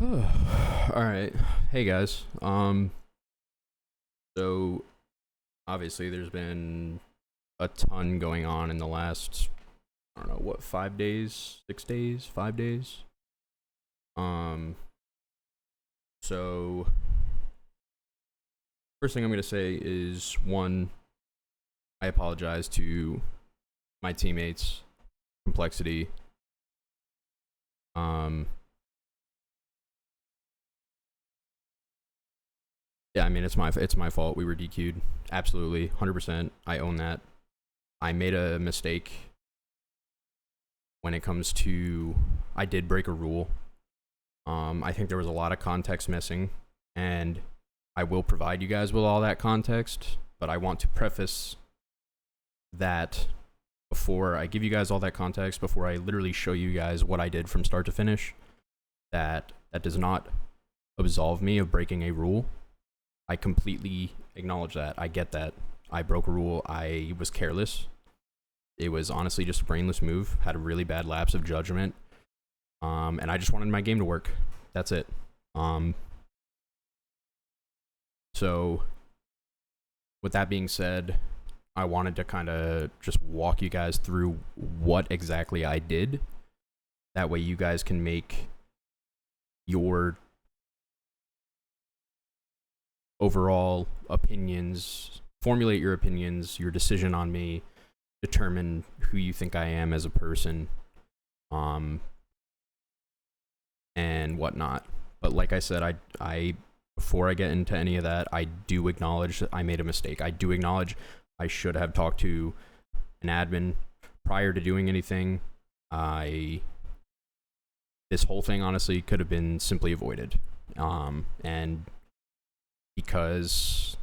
All right. Hey guys. So obviously there's been a ton going on in the last, I don't know, what, 5 days, 6 days, 5 days. So first thing I'm going to say is, one, I apologize to my teammates, Complexity. Yeah, I mean, it's my fault. We were DQ'd. Absolutely, 100%. I own that. I made a mistake when it comes to, I did break a rule. I think there was a lot of context missing, and I will provide you guys with all that context, but I want to preface that before I give you guys all that context, before I literally show you guys what I did from start to finish, that does not absolve me of breaking a rule. I completely acknowledge that. I get that. I broke a rule. I was careless. It was honestly just a brainless move. Had a really bad lapse of judgment. And I just wanted my game to work. That's it. So with that being said, I wanted to kind of just walk you guys through what exactly I did. That way you guys can make your overall opinions, formulate your opinions, your decision on me, determine who you think I am as a person, and whatnot. But like I said, I before I get into any of that, I do acknowledge that I made a mistake. I do acknowledge I should have talked to an admin prior to doing anything. This whole thing honestly could have been simply avoided. And because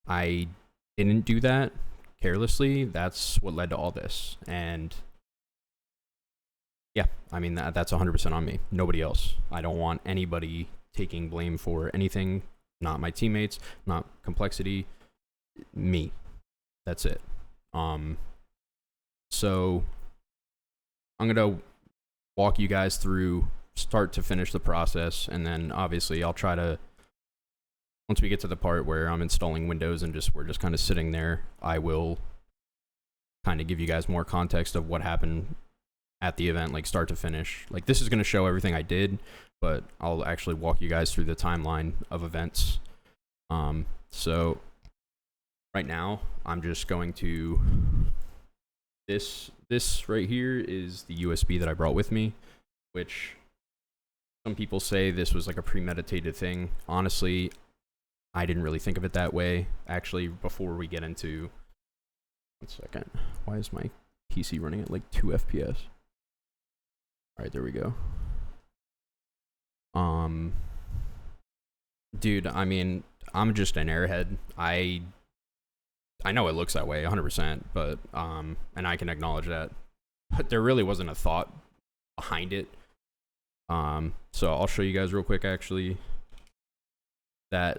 I didn't do that carelessly, that's what led to all this. And yeah, I mean, that's 100% on me. Nobody else. I don't want anybody taking blame for anything. Not my teammates, not Complexity, me. That's it. So I'm gonna walk you guys through start to finish the process, and then obviously I'll try to, once we get to the part where I'm installing Windows and we're just kind of sitting there, I will kind of give you guys more context of what happened at the event, like start to finish. Like, this is going to show everything I did, but I'll actually walk you guys through the timeline of events. So right now I'm just going to, this right here is the USB that I brought with me, which some people say this was like a premeditated thing. Honestly, I didn't really think of it that way. Actually, before we get into, 1 second, why is my PC running at like 2 FPS? All right, there we go. Dude, I mean, I'm just an airhead. I know it looks that way 100%, but and I can acknowledge that, but there really wasn't a thought behind it. So I'll show you guys real quick actually.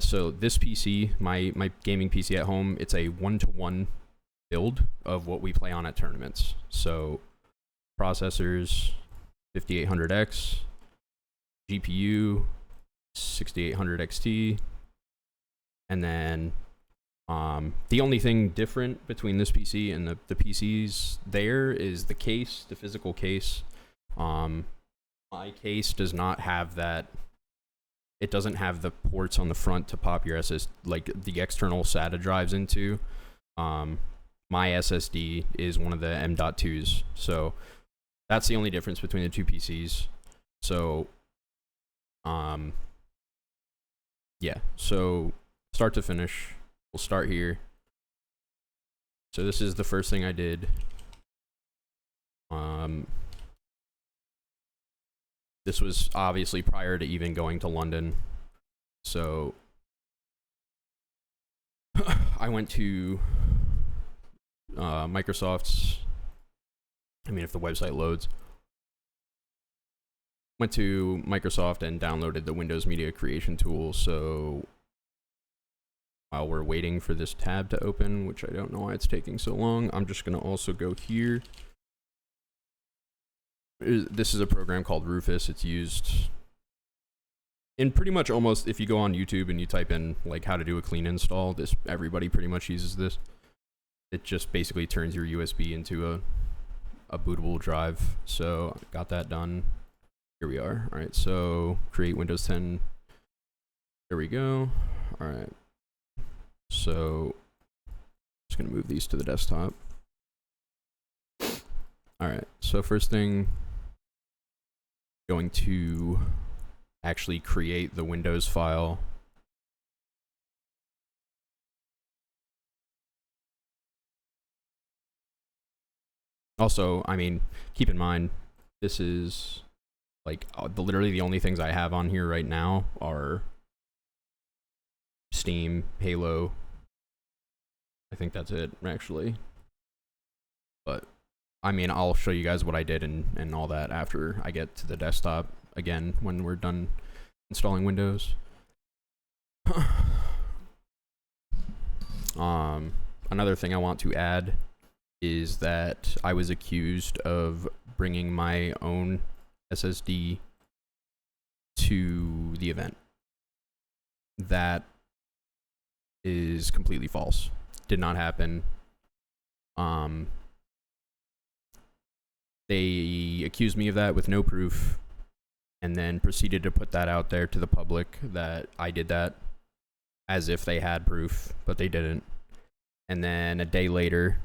So this PC, my gaming PC at home, it's a 1-to-1 build of what we play on at tournaments. So processors 5800X, GPU 6800 XT, and then the only thing different between this PC and the PCs there is the case, the physical case. My case does not have that. It doesn't have the ports on the front to pop your SSD, like the external SATA drives into. My SSD is one of the M.2s, so that's the only difference between the two PCs. So, yeah, so start to finish, we'll start here. So this is the first thing I did. This was obviously prior to even going to London. So I went to Microsoft's, I mean, if the website loads, went to Microsoft and downloaded the Windows Media Creation tool. So while we're waiting for this tab to open, which I don't know why it's taking so long, I'm just going to also go here. This is a program called RUFUS. It's used in pretty much almost, if you go on YouTube and you type in like how to do a clean install, everybody pretty much uses this. It just basically turns your USB into a bootable drive. So got that done. Here we are. All right, so create Windows 10. There we go. All right. So just gonna move these to the desktop. All right, so first thing, going to actually create the Windows file. Also, I mean, keep in mind, this is like literally the only things I have on here right now are Steam, Halo. I think that's it, actually. But I mean, I'll show you guys what I did and all that after I get to the desktop again when we're done installing Windows. Another thing I want to add is that I was accused of bringing my own SSD to the event. That is completely false. Did not happen. They accused me of that with no proof, and then proceeded to put that out there to the public that I did that as if they had proof, but they didn't. And then a day later,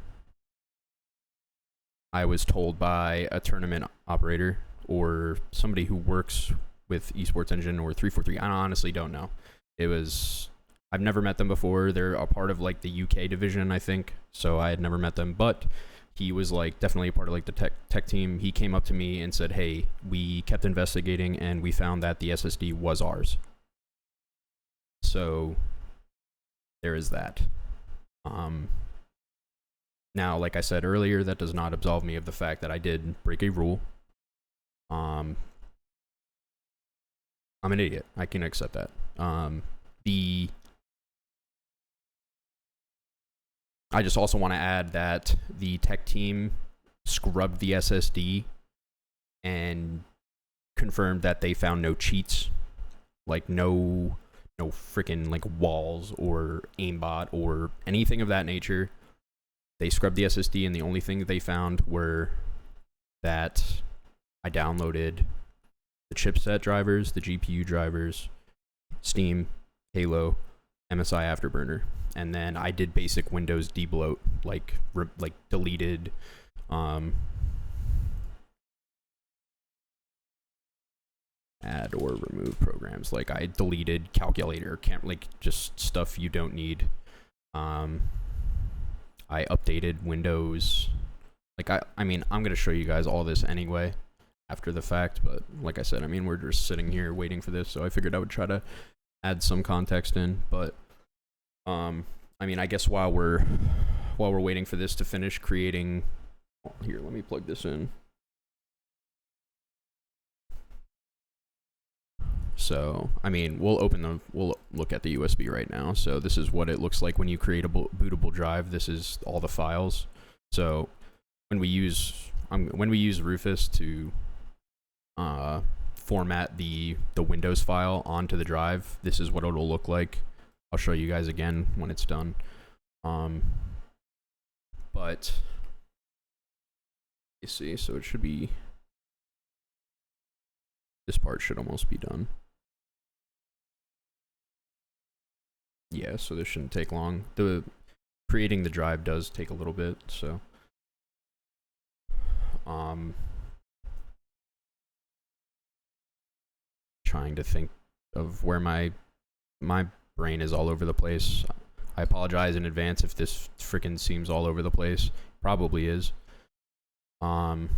I was told by a tournament operator or somebody who works with Esports Engine or 343. I honestly don't know. I've never met them before. They're a part of like the UK division, I think. So I had never met them, but he was like definitely a part of like the tech team. He came up to me and said, "Hey, we kept investigating and we found that the SSD was ours." So there is that. Now, like I said earlier, that does not absolve me of the fact that I did break a rule. I'm an idiot. I can accept that. I just also want to add that the tech team scrubbed the SSD and confirmed that they found no cheats, like no freaking like walls or aimbot or anything of that nature. They scrubbed the SSD, and the only thing that they found were that I downloaded the chipset drivers, the GPU drivers, Steam, Halo, MSI Afterburner, and then I did basic Windows debloat, like deleted add or remove programs. Like I deleted calculator, just stuff you don't need. I updated Windows. Like I mean, I'm gonna show you guys all this anyway after the fact, but like I said, I mean, we're just sitting here waiting for this, so I figured I would try to add some context in. But I mean, I guess while we're waiting for this to finish creating, here, let me plug this in. So, I mean, we'll look at the USB right now. So this is what it looks like when you create a bootable drive. This is all the files. So when we use RUFUS to format the Windows file onto the drive, this is what it'll look like. I'll show you guys again when it's done. But you see, so it should be, this part should almost be done. Yeah, so this shouldn't take long. Creating the drive does take a little bit, so trying to think of where my brain is all over the place. I apologize in advance if this freaking seems all over the place. Probably is. So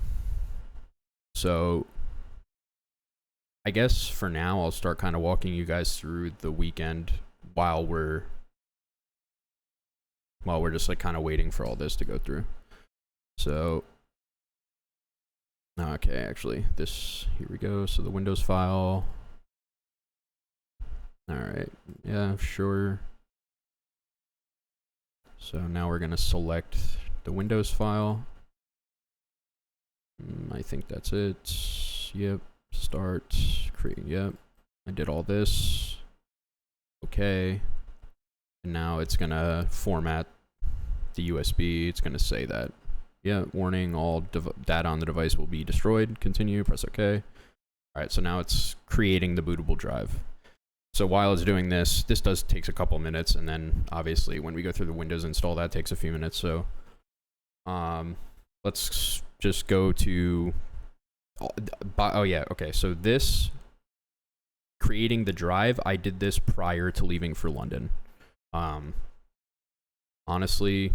I guess for now I'll start kind of walking you guys through the weekend while we're just like kind of waiting for all this to go through. So okay, actually here we go. So the Windows file. All right, yeah, sure. So now we're gonna select the Windows file. I think that's it. Yep. Start creating. Yep. I did all this. Okay. And now it's going to format the USB. It's going to say that, yeah, warning, all data on the device will be destroyed. Continue, press OK. All right, so now it's creating the bootable drive. So while it's doing this, takes a couple minutes, and then obviously when we go through the Windows install, that takes a few minutes. So let's just go to, oh yeah, okay. So this, creating the drive, I did this prior to leaving for London. Honestly,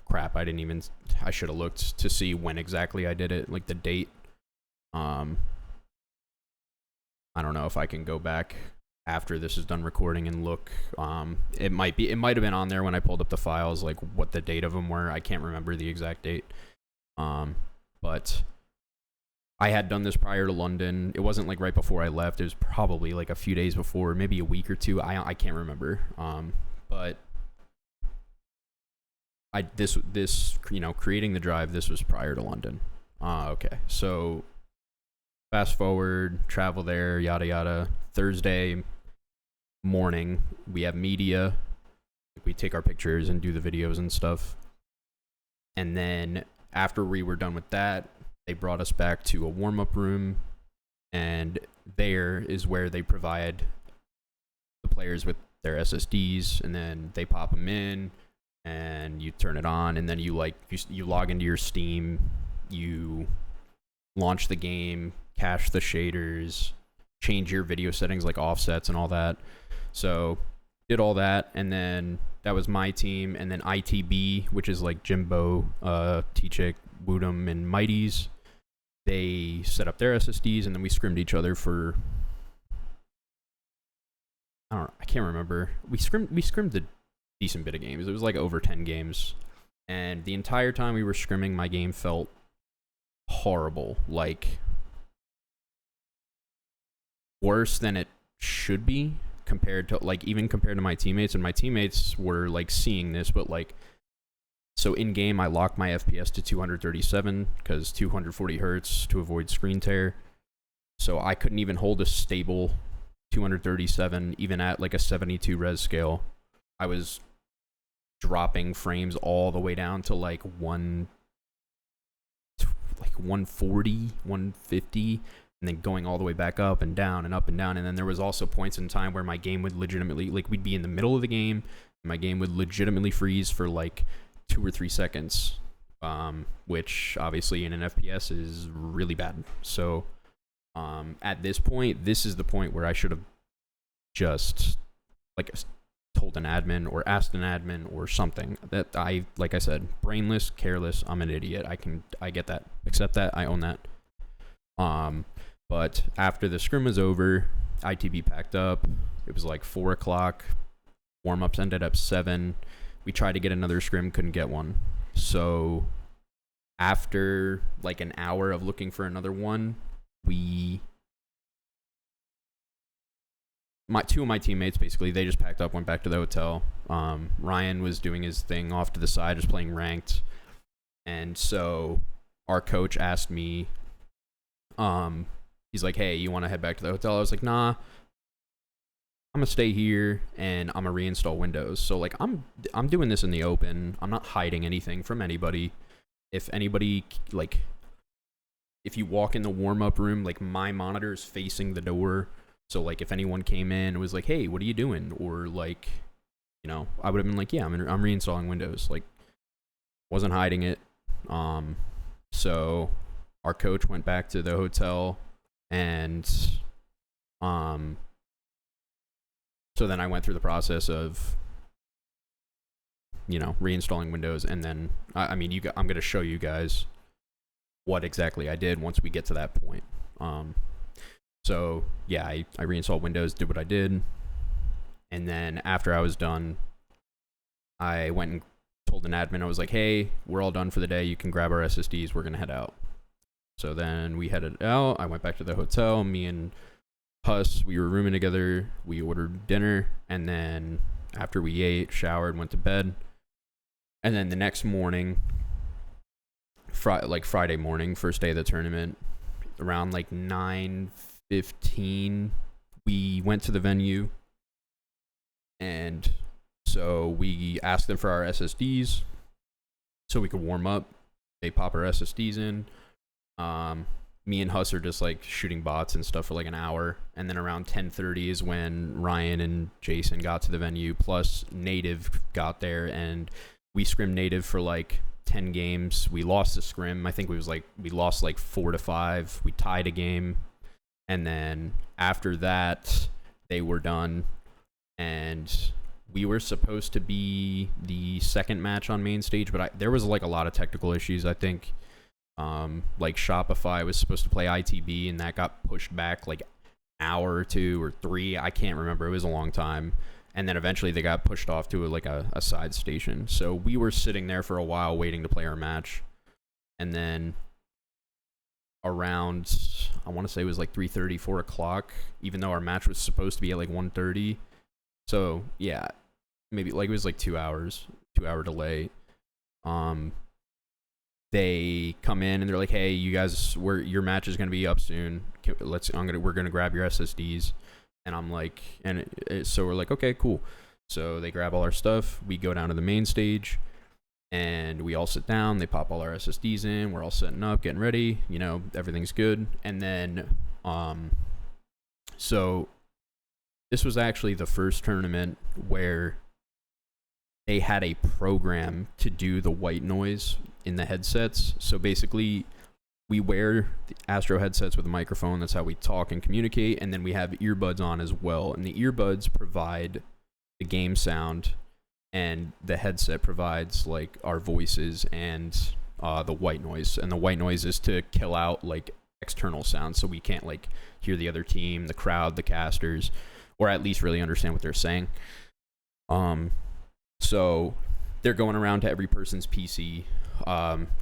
crap, I should have looked to see when exactly I did it, like the date. I don't know if I can go back after this is done recording and look. It might have been on there when I pulled up the files, like what the date of them were. I can't remember the exact date. But I had done this prior to London. It wasn't like right before I left. It was probably like a few days before, maybe a week or two. I can't remember. But this creating the drive, this was prior to London. Okay, so fast forward, travel there, yada yada. Thursday morning, we have media. We take our pictures and do the videos and stuff. And then after we were done with that, they brought us back to a warm-up room, and there is where they provide the players with their SSDs, and then they pop them in, and you turn it on, and then you log into your Steam, you launch the game, cache the shaders, change your video settings like offsets and all that. So did all that, and then that was my team, and then ITB, which is like Jimbo, T-Chick, Woodham, and Mighties. They set up their SSDs, and then we scrimmed each other for, I can't remember. We scrimmed a decent bit of games. It was like over 10 games, and the entire time we were scrimming, my game felt horrible, like worse than it should be compared to my teammates. And my teammates were like seeing this, but like, so in game I locked my FPS to 237 because 240 hertz to avoid screen tear. So I couldn't even hold a stable 237 even at like a 72 res scale. I was dropping frames all the way down to like 140, 150, and then going all the way back up and down and up and down. And then there was also points in time where my game would legitimately, like, we'd be in the middle of the game and my game would legitimately freeze for like 2 or 3 seconds, which obviously in an FPS is really bad. So at this point, this is the point where I should have just like told an admin or asked an admin or something. That like I said, brainless, careless, I'm an idiot. I get that, accept that, I own that. But after the scrim was over, ITB packed up. It was like 4 o'clock. Warm-ups ended up 7. We tried to get another scrim, couldn't get one. So after like an hour of looking for another one, two of my teammates, basically, they just packed up, went back to the hotel. Ryan was doing his thing off to the side, just playing ranked. And so our coach asked me, he's like, hey, you want to head back to the hotel? I was like, nah, I'm gonna stay here and I'm gonna reinstall Windows. So like I'm doing this in the open. I'm not hiding anything from anybody. If anybody, like, if you walk in the warm-up room, like, my monitor is facing the door. So like if anyone came in and was like, hey, what are you doing? Or like, you know, I would have been like, yeah, I'm reinstalling Windows. Like, wasn't hiding it. So our coach went back to the hotel, and so then I went through the process of, you know, reinstalling Windows, and then I'm going to show you guys what exactly I did once we get to that point. So yeah, I reinstalled Windows, did what I did, and then after I was done, I went and told an admin, I was like, hey, we're all done for the day, you can grab our SSDs, we're gonna head out. So then we headed out. I went back to the hotel. Me and Huss, we were rooming together, we ordered dinner, and then after we ate, showered, went to bed. And then the next morning, Friday morning, first day of the tournament, around like 9:15, we went to the venue, and so we asked them for our SSDs so we could warm up. They pop our SSDs in. Me and Huss are just like shooting bots and stuff for like an hour, and then around 10:30 is when Ryan and Jason got to the venue, plus Native got there, and we scrimmed Native for like 10 games. We lost the scrim. I think we lost like 4-5. We tied a game, and then after that they were done, and we were supposed to be the second match on main stage, but there was like a lot of technical issues. I think like Shopify was supposed to play ITB, and that got pushed back like an hour or 2 or 3. I can't remember. It was a long time. And then eventually they got pushed off to a side station. So we were sitting there for a while waiting to play our match. And then around, I want to say it was like 3:30, 4 o'clock, even though our match was supposed to be at like 1:30. So yeah, maybe like it was like 2 hours, 2-hour delay. They come in and they're like, "Hey, you guys, your match is gonna be up soon. We're gonna grab your SSDs." And I'm like, so we're like, okay, cool. So they grab all our stuff. We go down to the main stage, and we all sit down. They pop all our SSDs in. We're all setting up, getting ready. You know, everything's good. And then, so this was actually the first tournament where they had a program to do the white noise in the headsets. So basically, we wear the Astro headsets with a microphone. That's how we talk and communicate. And then we have earbuds on as well. And the earbuds provide the game sound, and the headset provides like our voices and the white noise. And the white noise is to kill out like external sounds, so we can't like hear the other team, the crowd, the casters, or at least really understand what they're saying. So they're going around to every person's PC,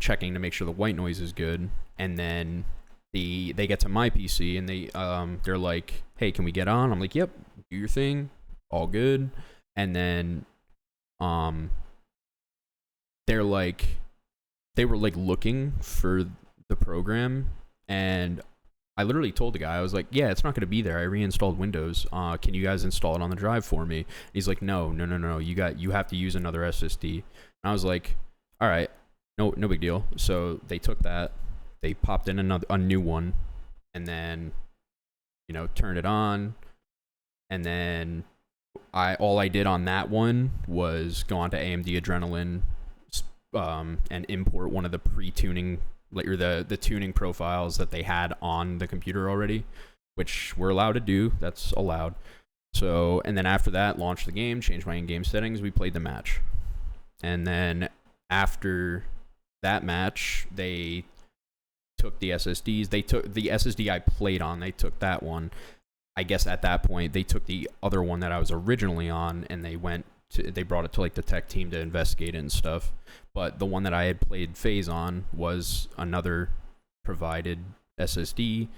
checking to make sure the white noise is good. And then they get to my PC, and they're like, "Hey, can we get on?" I'm like, "Yep, do your thing, all good." And then they were like looking for the program, and I literally told the guy, I was like, "Yeah, it's not going to be there. I reinstalled Windows. Can you guys install it on the drive for me?" And he's like, No. You have to use another SSD." And I was like, "All right, no big deal." So they took that. They popped in a new one, and then, turned it on. And then all I did on that one was go onto AMD Adrenaline, and import one of the pre-tuning, or the tuning profiles that they had on the computer already, which we're allowed to do. That's allowed. So, and then after that, launched the game, changed my in-game settings. We played the match. And then after that match, they took the SSDs. They took the SSD I played on. They took that one. I guess at that point they took the other one that I was originally on, and they brought it to like the tech team to investigate it and stuff. But the one that I had played phase on was another provided SSD,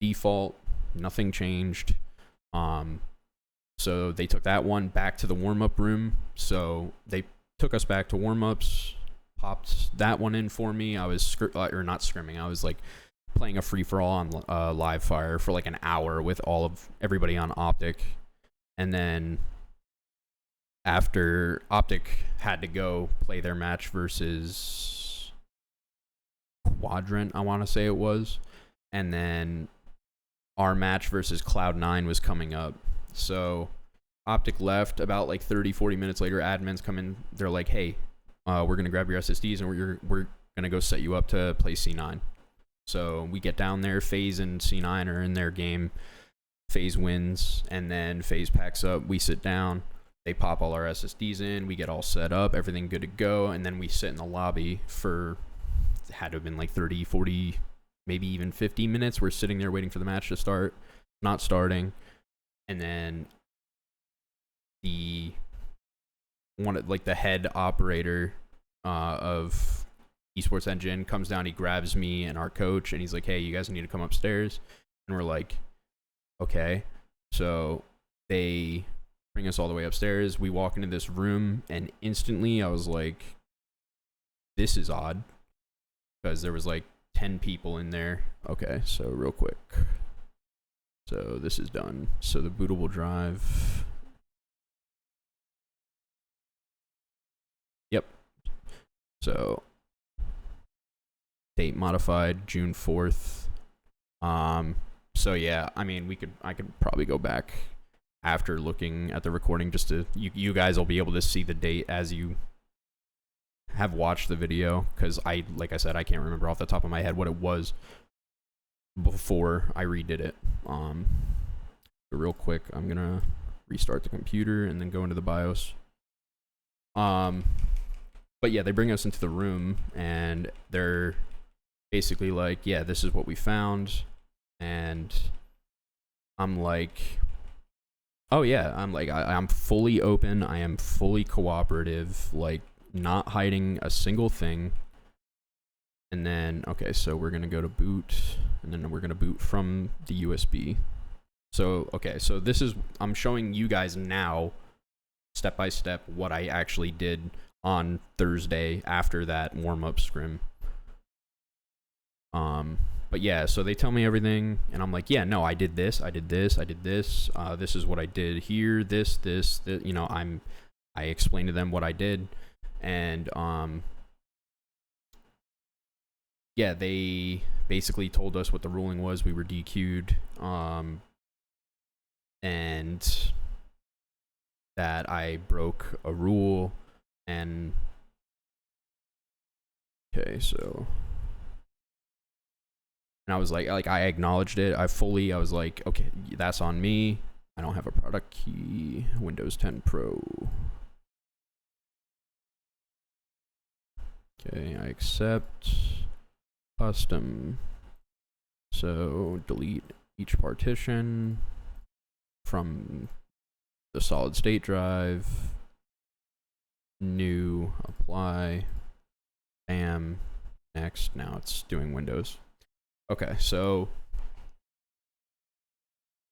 default, nothing changed. So they took that one back to the warm-up room. So they took us back to warm-ups, popped that one in for me. I was not scrimming. I was like playing a free-for-all on live fire for like an hour with everybody on Optic. And then after Optic had to go play their match versus Quadrant, I want to say it was. And then our match versus Cloud9 was coming up. So Optic left. About like 30-40 minutes later, admins come in. They're like, "Hey, we're going to grab your SSDs, and we're going to go set you up to play C9. So we get down there. FaZe and C9 are in their game. FaZe wins, and then FaZe packs up. We sit down. They pop all our SSDs in. We get all set up. Everything good to go. And then we sit in the lobby for, it had to have been like 30, 40, maybe even 50 minutes. We're sitting there waiting for the match to start. Not starting. And then the head operator of Esports Engine comes down. He grabs me and our coach, and he's like, "Hey, you guys need to come upstairs." And we're like, "Okay." So they bring us all the way upstairs. We walk into this room, and instantly I was like, "This is odd," because there was like 10 people in there. Okay, so real quick. So this is done. So the bootable drive. Yep. So date modified June 4th. So yeah, I mean, I could probably go back after looking at the recording just to, you guys will be able to see the date as you have watched the video, because like I said, I can't remember off the top of my head what it was before I redid it. Real quick, I'm gonna restart the computer and then go into the BIOS. But yeah, they bring us into the room and they're basically like, yeah, this is what we found. And I'm like, oh yeah, I'm like, I'm fully open. I am fully cooperative, like not hiding a single thing. And then, okay, so we're gonna go to boot, and then we're gonna boot from the USB. So, okay, so this is, I'm showing you guys now, step by step, what I actually did on Thursday after that warm-up scrim. But yeah, so they tell me everything, and I'm like, yeah, no, I did this, I did this, I did this, this is what I did here, this, you know, I explained to them what I did, and, yeah, they basically told us what the ruling was. We were DQ'd, and that I broke a rule, and, okay, so... And I was like I acknowledged it. I was like, okay, that's on me. I don't have a product key. Windows 10 Pro. Okay, I accept. Custom. So delete each partition from the solid state drive. New, apply. Bam. Next. Now it's doing Windows. Okay, so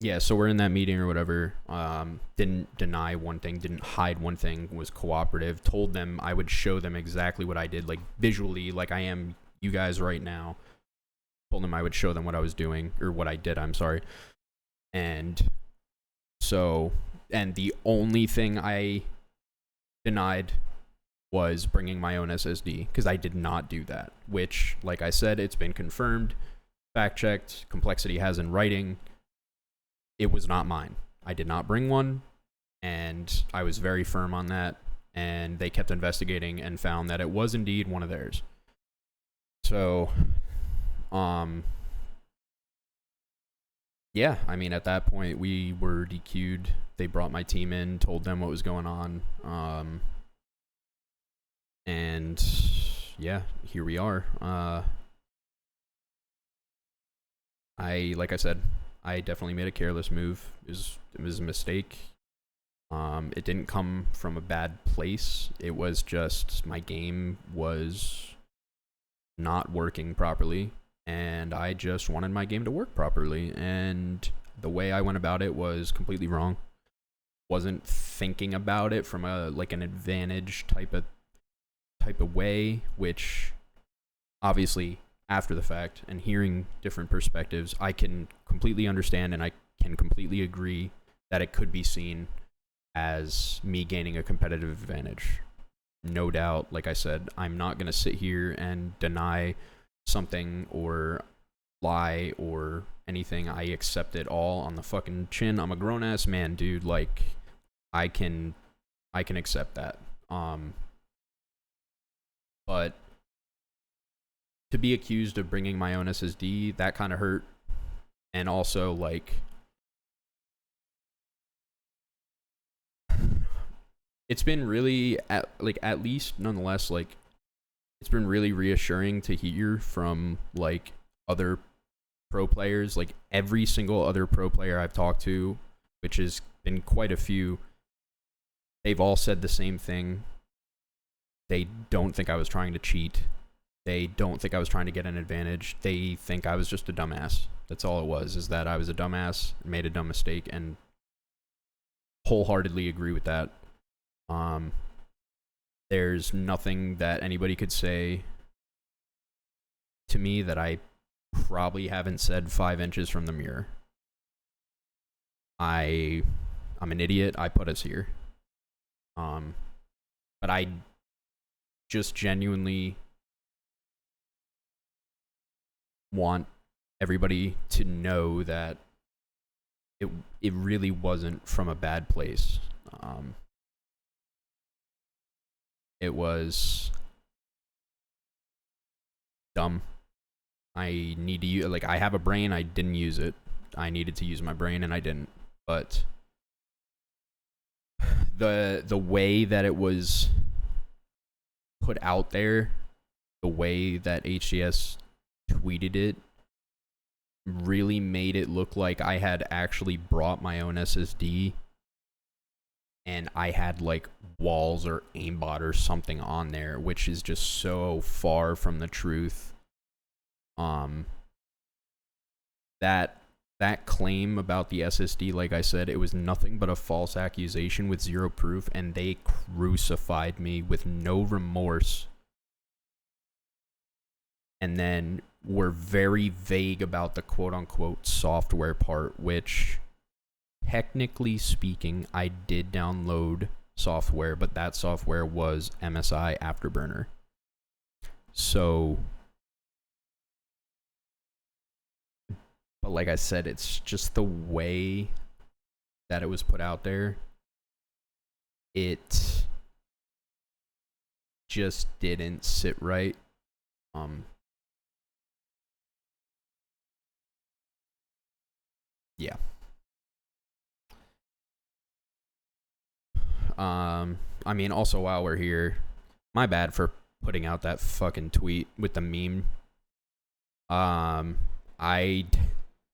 yeah, so we're in that meeting or whatever. Didn't deny one thing, didn't hide one thing, was cooperative, told them I would show them exactly what I did, like visually, like I am you guys right now. Told them I would show them what I was doing, or what I did, I'm sorry. And so, and the only thing I denied was bringing my own SSD, because I did not do that, which, like I said, it's been confirmed. Fact checked, Complexity has in writing, it was not mine. I did not bring one, and I was very firm on that, and they kept investigating and found that it was indeed one of theirs. So, yeah, I mean, at that point, we were DQ'd. They brought my team in, told them what was going on, and yeah, here we are. Like I said, I definitely made a careless move. It was a mistake. It didn't come from a bad place. It was just my game was not working properly, and I just wanted my game to work properly. And the way I went about it was completely wrong. Wasn't thinking about it from a like an advantage type of way, which obviously, after the fact and hearing different perspectives, I can completely understand and I can completely agree that it could be seen as me gaining a competitive advantage. No doubt, like I said, I'm not going to sit here and deny something or lie or anything. I accept it all on the fucking chin. I'm a grown-ass man, dude. Like, I can accept that. But to be accused of bringing my own SSD, that kind of hurt. And also, like, it's been really, at least nonetheless, like, it's been really reassuring to hear from, like, other pro players. Like, every single other pro player I've talked to, which has been quite a few, they've all said the same thing. They don't think I was trying to cheat. They don't think I was trying to get an advantage. They think I was just a dumbass. That's all it was, is that I was a dumbass, made a dumb mistake, and wholeheartedly agree with that. There's nothing that anybody could say to me that I probably haven't said 5 inches from the mirror. I'm an idiot. I put us here. But I just genuinely want everybody to know that it really wasn't from a bad place. It was dumb. I need to use, like, I have a brain, I didn't use it. I needed to use my brain and I didn't. But the way that it was put out there, the way that HCS tweeted it, really made it look like I had actually brought my own SSD and I had like walls or aimbot or something on there, which is just so far from the truth. That claim about the SSD, like I said, it was nothing but a false accusation with zero proof, and they crucified me with no remorse. And then were very vague about the quote-unquote software part, which, technically speaking, I did download software, but that software was MSI Afterburner. So, but like I said, it's just the way that it was put out there. It just didn't sit right. Yeah. I mean, also while we're here, my bad for putting out that fucking tweet with the meme.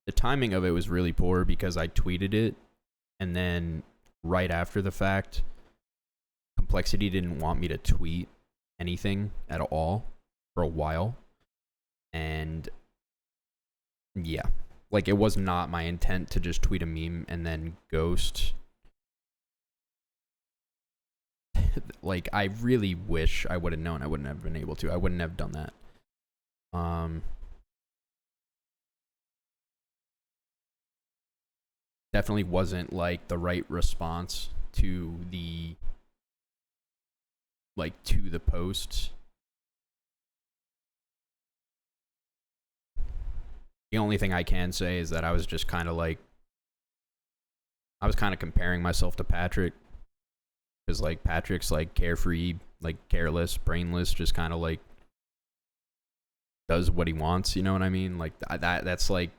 The timing of it was really poor because I tweeted it, and then right after the fact, Complexity didn't want me to tweet anything at all for a while. And yeah, like, it was not my intent to just tweet a meme and then ghost. Like, I really wish I would have known. I wouldn't have been able to. I wouldn't have done that. Definitely wasn't like the right response to the posts. The only thing I can say is that I was just kind of like, I was kind of comparing myself to Patrick, because like Patrick's like carefree, like careless, brainless, just kind of like does what he wants, you know what I mean? Like that's like,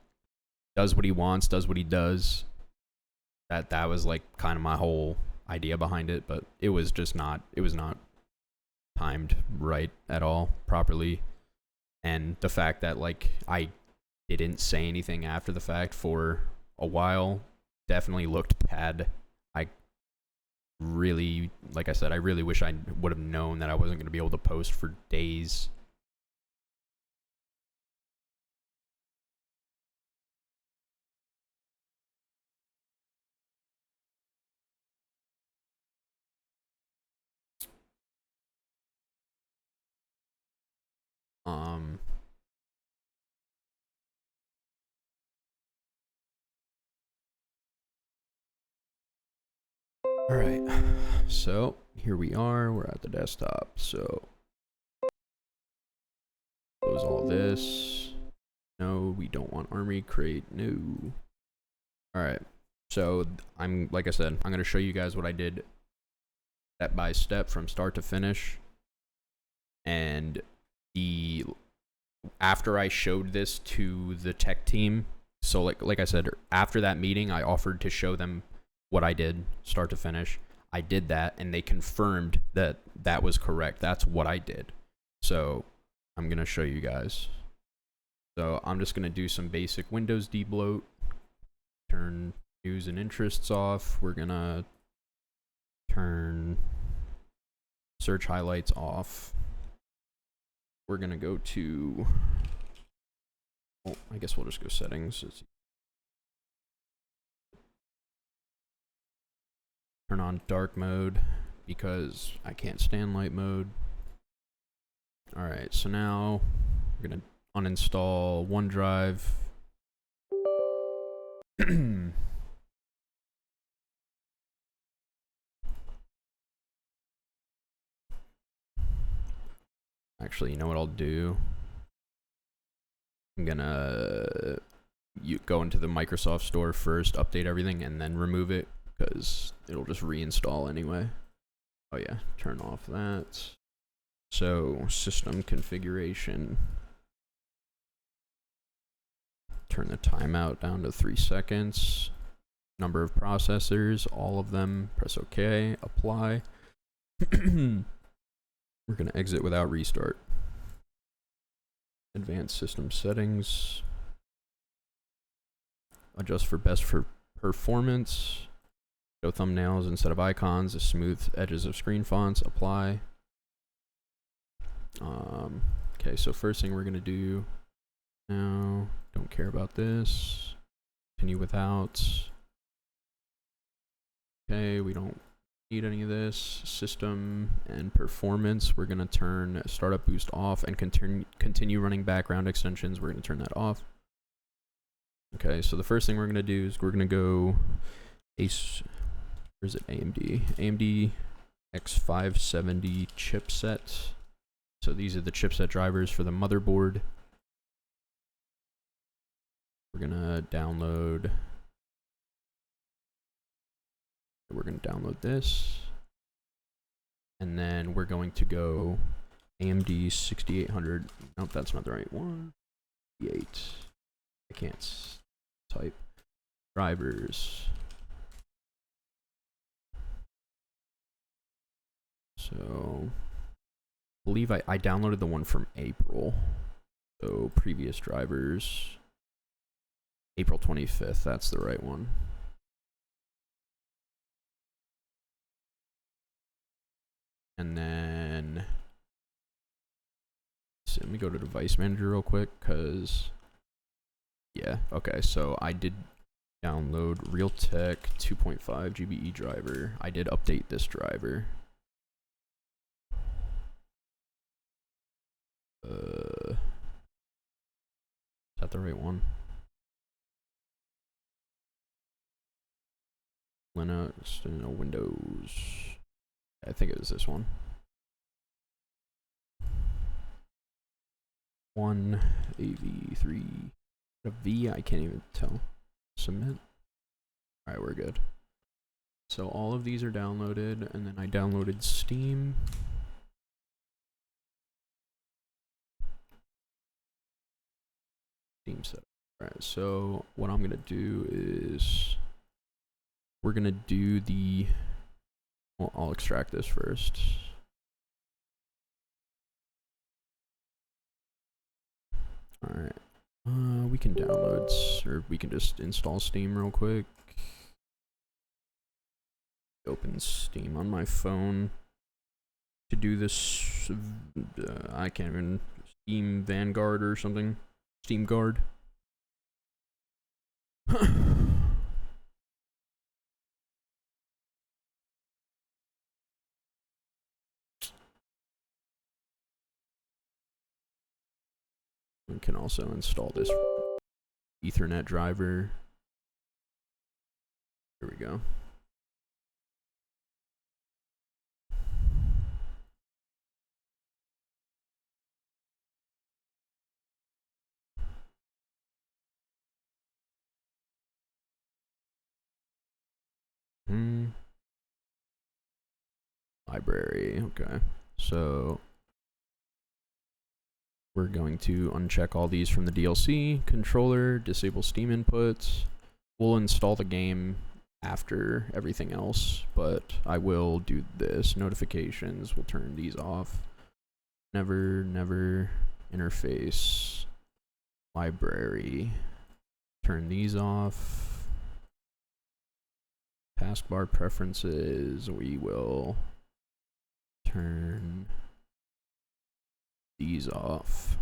does what he wants, does what he does. That was like kind of my whole idea behind it, but it was just not, it was not timed right at all, properly. And the fact that like I didn't say anything after the fact for a while definitely looked bad. I really, like I said, I really wish I would have known that I wasn't going to be able to post for days. All right, so here we are. We're at the desktop. So close all this. No, we don't want army crate. No. All right. So like I said, I'm going to show you guys what I did step by step from start to finish. And after I showed this to the tech team, so like I said, after that meeting, I offered to show them what I did start to finish. I did that, and they confirmed that that was correct. That's what I did. So I'm going to show you guys. So I'm just going to do some basic Windows debloat. Turn news and interests off. We're going to turn search highlights off. We're going to go to, well, I guess we'll just go settings. Turn on dark mode because I can't stand light mode. All right, so now we're going to uninstall OneDrive. Actually, you know what I'll do? I'm gonna go into the Microsoft Store first, update everything, and then remove it, because it'll just reinstall anyway. Oh yeah, turn off that. So, system configuration. Turn the timeout down to 3 seconds. Number of processors, all of them. Press OK, apply. We're gonna exit without restart. Advanced system settings. Adjust for best for performance. Show thumbnails instead of icons. The smooth edges of screen fonts. Apply. Okay, so first thing we're gonna do now. Don't care about this. Continue without. Okay, we don't need any of this. System and performance. We're gonna turn startup boost off and continue running background extensions. We're gonna turn that off. Okay, so the first thing we're gonna do is we're gonna go where's it? AMD X570 chipset. So these are the chipset drivers for the motherboard. We're gonna download this, and then we're going to go AMD 6800. Nope, that's not the right one. 8. I can't type. Drivers. So, I believe I downloaded the one from April. So, previous drivers. April 25th, that's the right one. And then, so let me go to device manager real quick, because, yeah, okay, so I did download Realtek 2.5 GBE driver. I did update this driver. Is that the right one? Linux, no, Windows. I think it was this one. 1 AV3. A V, I can't even tell. Submit. Alright, we're good. So all of these are downloaded, and then I downloaded Steam. Steam setup. Alright, so what I'm gonna do is we're gonna do the, well, I'll extract this first. Alright. We can download, or we can just install Steam real quick. Open Steam on my phone. To do this, I can't even, Steam Vanguard or something. Steam Guard. We can also install this Ethernet driver. Here we go. Library, okay. So we're going to uncheck all these from the DLC. Controller, disable Steam inputs. We'll install the game after everything else, but I will do this. Notifications, we'll turn these off. Never interface. Library, turn these off. Taskbar preferences, we will turn these off.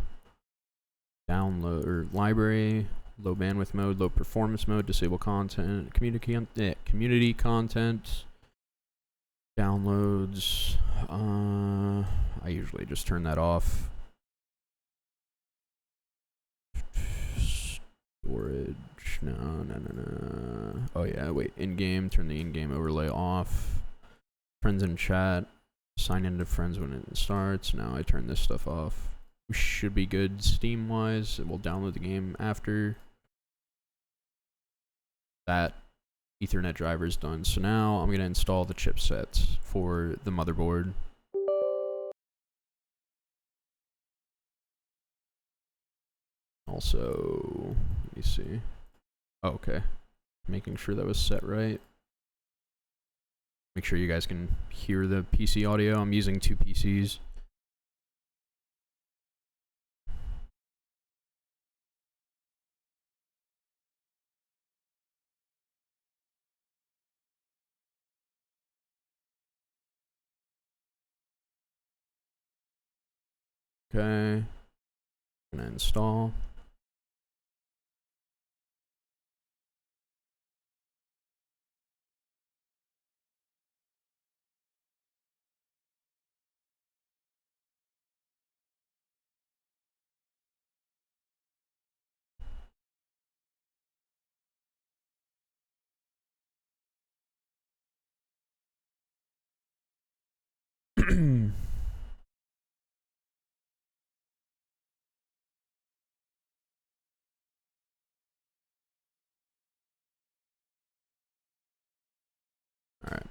Download, or library, low bandwidth mode, low performance mode, disable content, community content, downloads. I usually just turn that off. Storage, no. Oh yeah, wait, in-game, turn the in-game overlay off. Friends and chat, Sign into friends when it starts. Now I turn this stuff off. We should be good Steam wise. We'll download the game after that. Ethernet driver is done. So now I'm going to install the chipsets for the motherboard. Also, let me see. Oh, okay. Making sure that was set right. Make sure you guys can hear the PC audio. I'm using 2 PCs. Okay. I'm gonna install. All right.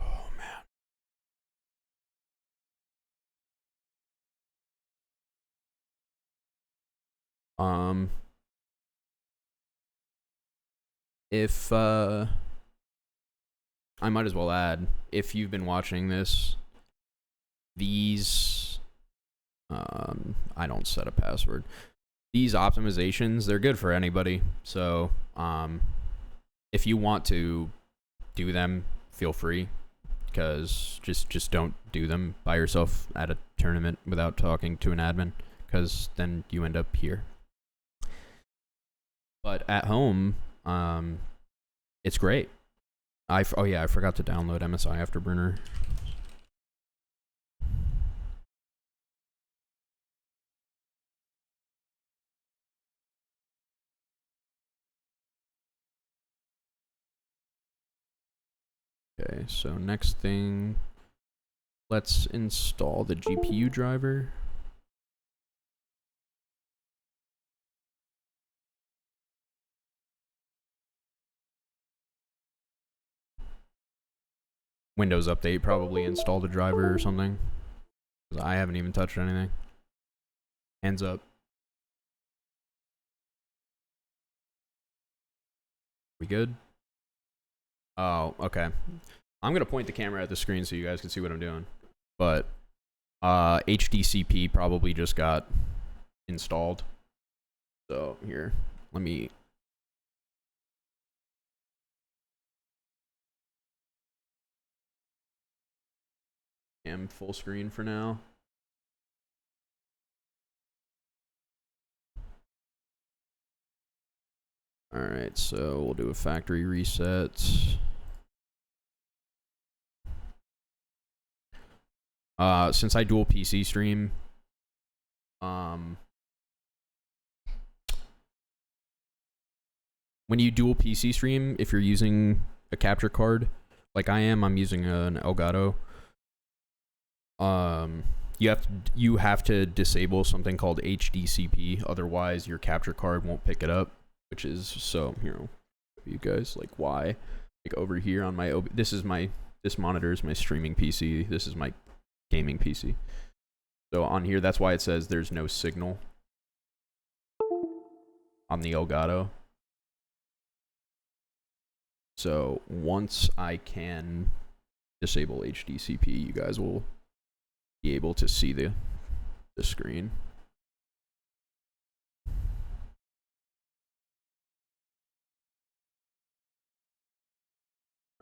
Oh man. If I might as well add, if you've been watching this, these I don't set a password. These optimizations, they're good for anybody. So if you want to do them, feel free, because just don't do them by yourself at a tournament without talking to an admin, because then you end up here. But at home, it's great. Oh yeah, I forgot to download MSI Afterburner. Okay, so next thing, let's install the GPU driver. Windows Update probably installed a driver or something, because I haven't even touched anything. Hands up. We good? Oh, okay. I'm gonna point the camera at the screen so you guys can see what I'm doing. But HDCP probably just got installed. So here, let me. I'm full screen for now. All right, so we'll do a factory reset. Since I dual PC stream, when you dual PC stream, if you're using a capture card, like I am, I'm using an Elgato. You have to disable something called HDCP, otherwise your capture card won't pick it up. Which is, so here, I'll show you guys like why. Like over here on my this monitor is my streaming PC. This is my gaming PC. So on here, that's why it says there's no signal on the Elgato. So once I can disable HDCP, you guys will be able to see the screen.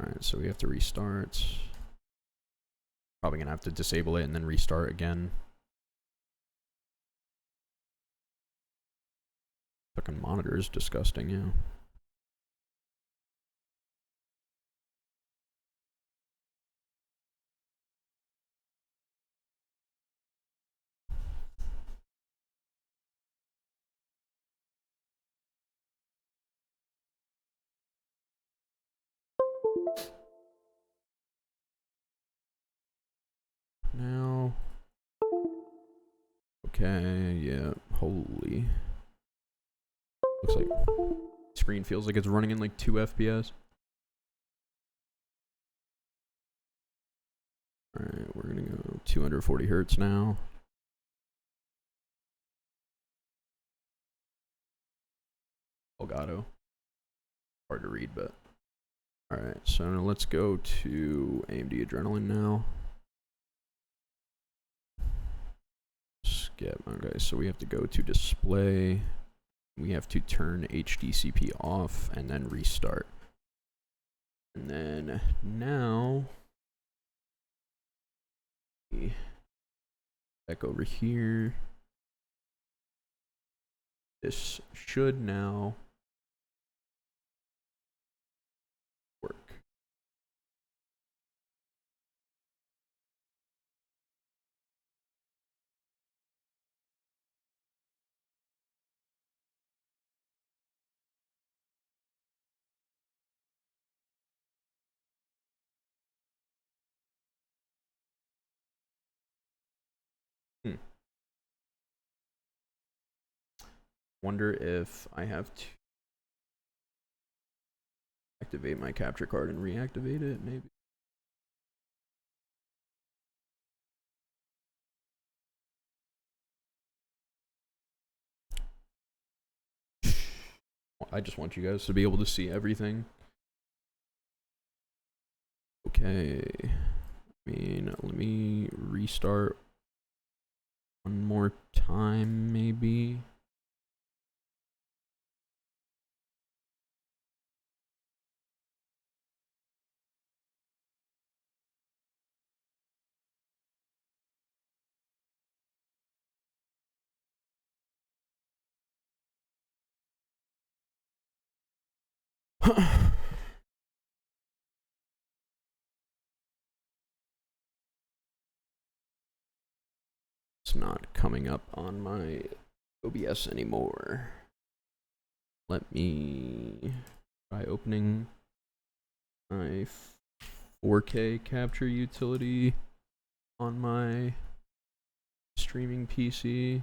Alright, so we have to restart. Probably gonna have to disable it and then restart again. Fucking monitor is disgusting, yeah. now. Okay, yeah, holy. Looks like screen feels like it's running in like 2 FPS. Alright, we're gonna go 240 hertz now. Elgato. Hard to read, but. Alright, so let's go to AMD Adrenalin now. Skip. Okay, so we have to go to display. We have to turn HDCP off and then restart. And then now, back over here. This should now work. Wonder if I have to activate my capture card and reactivate it, maybe. I just want you guys to be able to see everything. Okay. I mean, let me restart one more time, maybe. It's not coming up on my OBS anymore. Let me try opening my 4K capture utility on my streaming PC.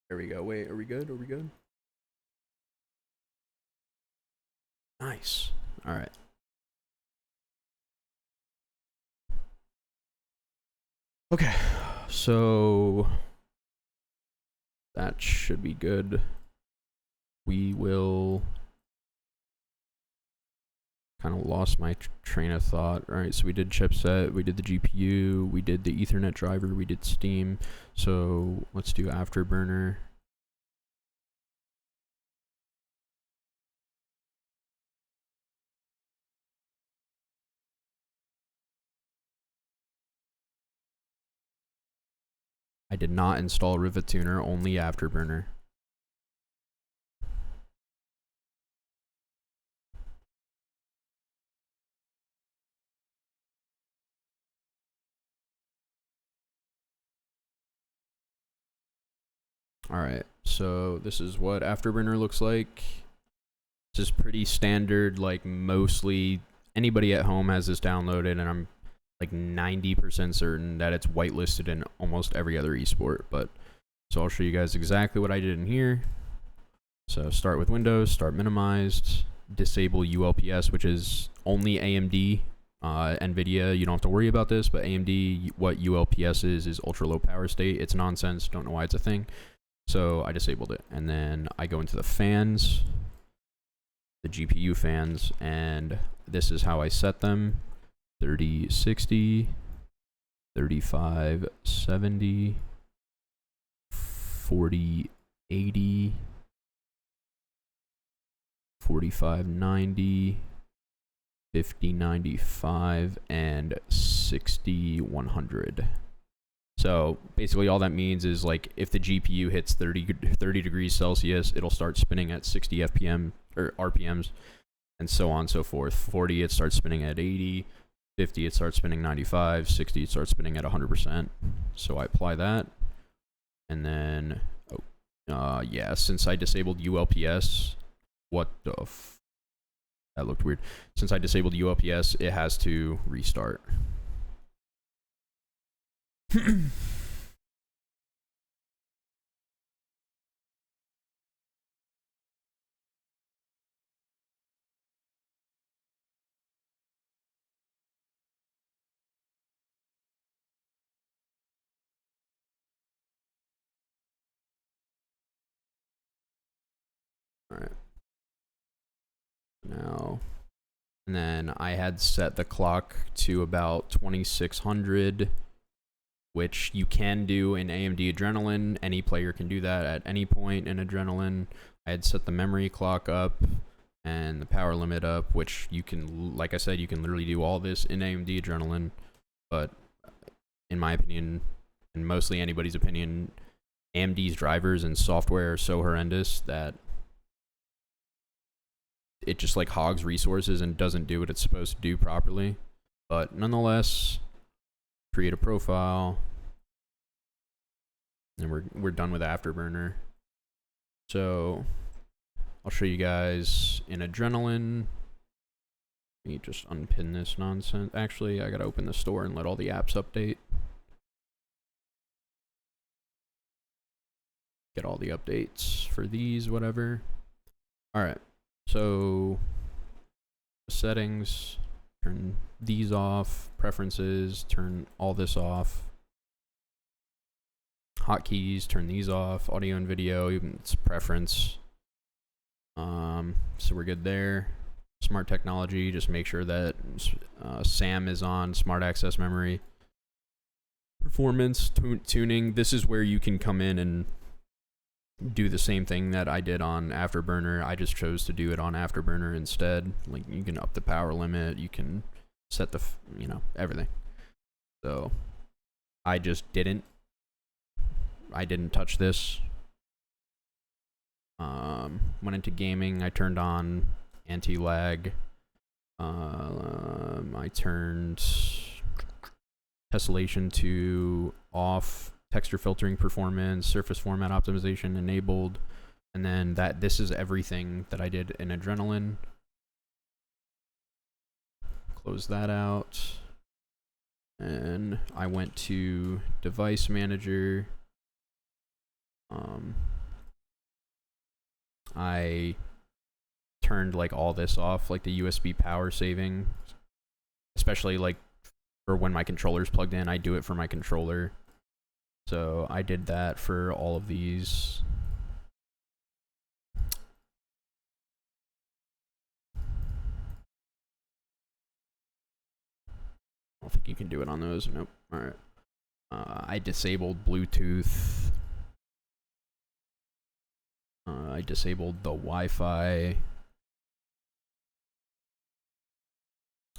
There we go. Wait, are we good? Are we good? Nice. All right. Okay. So that should be good. We will kind of lost my train of thought. All right, so we did chipset, we did the GPU, we did the Ethernet driver, we did Steam. So let's do Afterburner. I did not install Rivet Tuner, only Afterburner. Alright, so this is what Afterburner looks like. This is pretty standard, like mostly anybody at home has this downloaded, and I'm like 90% certain that it's whitelisted in almost every other esport. But so I'll show you guys exactly what I did in here. So start with Windows, start minimized, disable ULPS, which is only AMD. NVIDIA, you don't have to worry about this, but AMD, what ULPS is ultra low power state. It's nonsense, don't know why it's a thing. So I disabled it, and then I go into the fans, the GPU fans, and this is how I set them: 3060, 3570, 4080, 45, 90, 50, 95, and 60, 100. So basically all that means is like if the GPU hits 30 degrees Celsius, it'll start spinning at 60 FPM or RPMs and so on and so forth. 40, it starts spinning at 80. 50, it starts spinning 95. 60, it starts spinning at 100%. So I apply that. And then, yeah, since I disabled ULPS, that looked weird. Since I disabled ULPS, it has to restart. All right. Now, and then I had set the clock to about 2600, which you can do in AMD Adrenalin. Any player can do that at any point in Adrenalin. I had set the memory clock up and the power limit up, which you can, like I said, you can literally do all this in AMD Adrenalin. But in my opinion, and mostly anybody's opinion, AMD's drivers and software are so horrendous that it just like hogs resources and doesn't do what it's supposed to do properly. But nonetheless, create a profile, and we're done with Afterburner. So I'll show you guys in Adrenalin. Let me just unpin this nonsense. Actually, I gotta open the store and let all the apps update. Get all the updates for these, whatever. All right. So settings, turn these off, preferences, turn all this off. Hotkeys, turn these off, audio and video, even it's preference. So we're good there. Smart technology, just make sure that SAM is on, smart access memory. Performance, tuning, this is where you can come in and do the same thing that I did on Afterburner. I just chose to do it on Afterburner instead. Like you can up the power limit, you can set the, everything. So I just didn't touch this. Went into gaming, I turned on anti-lag. I turned tessellation to off. Texture filtering performance, surface format optimization enabled, and then this is everything that I did in Adrenalin. Close that out, and I went to device manager. I turned like all this off, like the USB power saving, especially like for when my controller's plugged in. I do it for my controller. So I did that for all of these. I don't think you can do it on those. Nope. All right. I disabled Bluetooth. I disabled the Wi-Fi.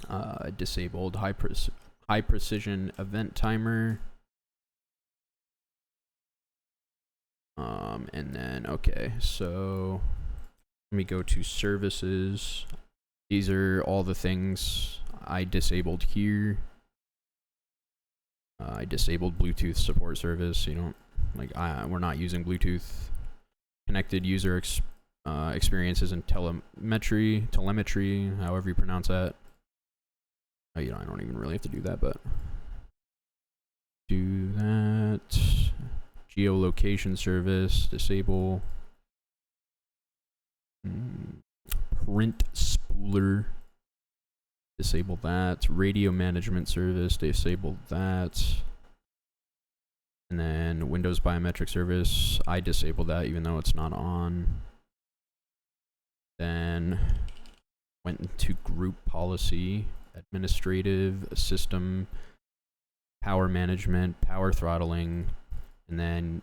I disabled high precision event timer. And then, okay, so let me go to services. These are all the things I disabled here. I disabled Bluetooth support service. You don't, we're not using Bluetooth. Connected user experiences and telemetry, however you pronounce that. Oh, I don't even really have to do that, but do that. Geolocation service, disable. Print spooler, disable that. Radio management service, disable that. And then Windows biometric service, I disabled that even though it's not on. Then went into group policy, administrative, system, power management, power throttling, and then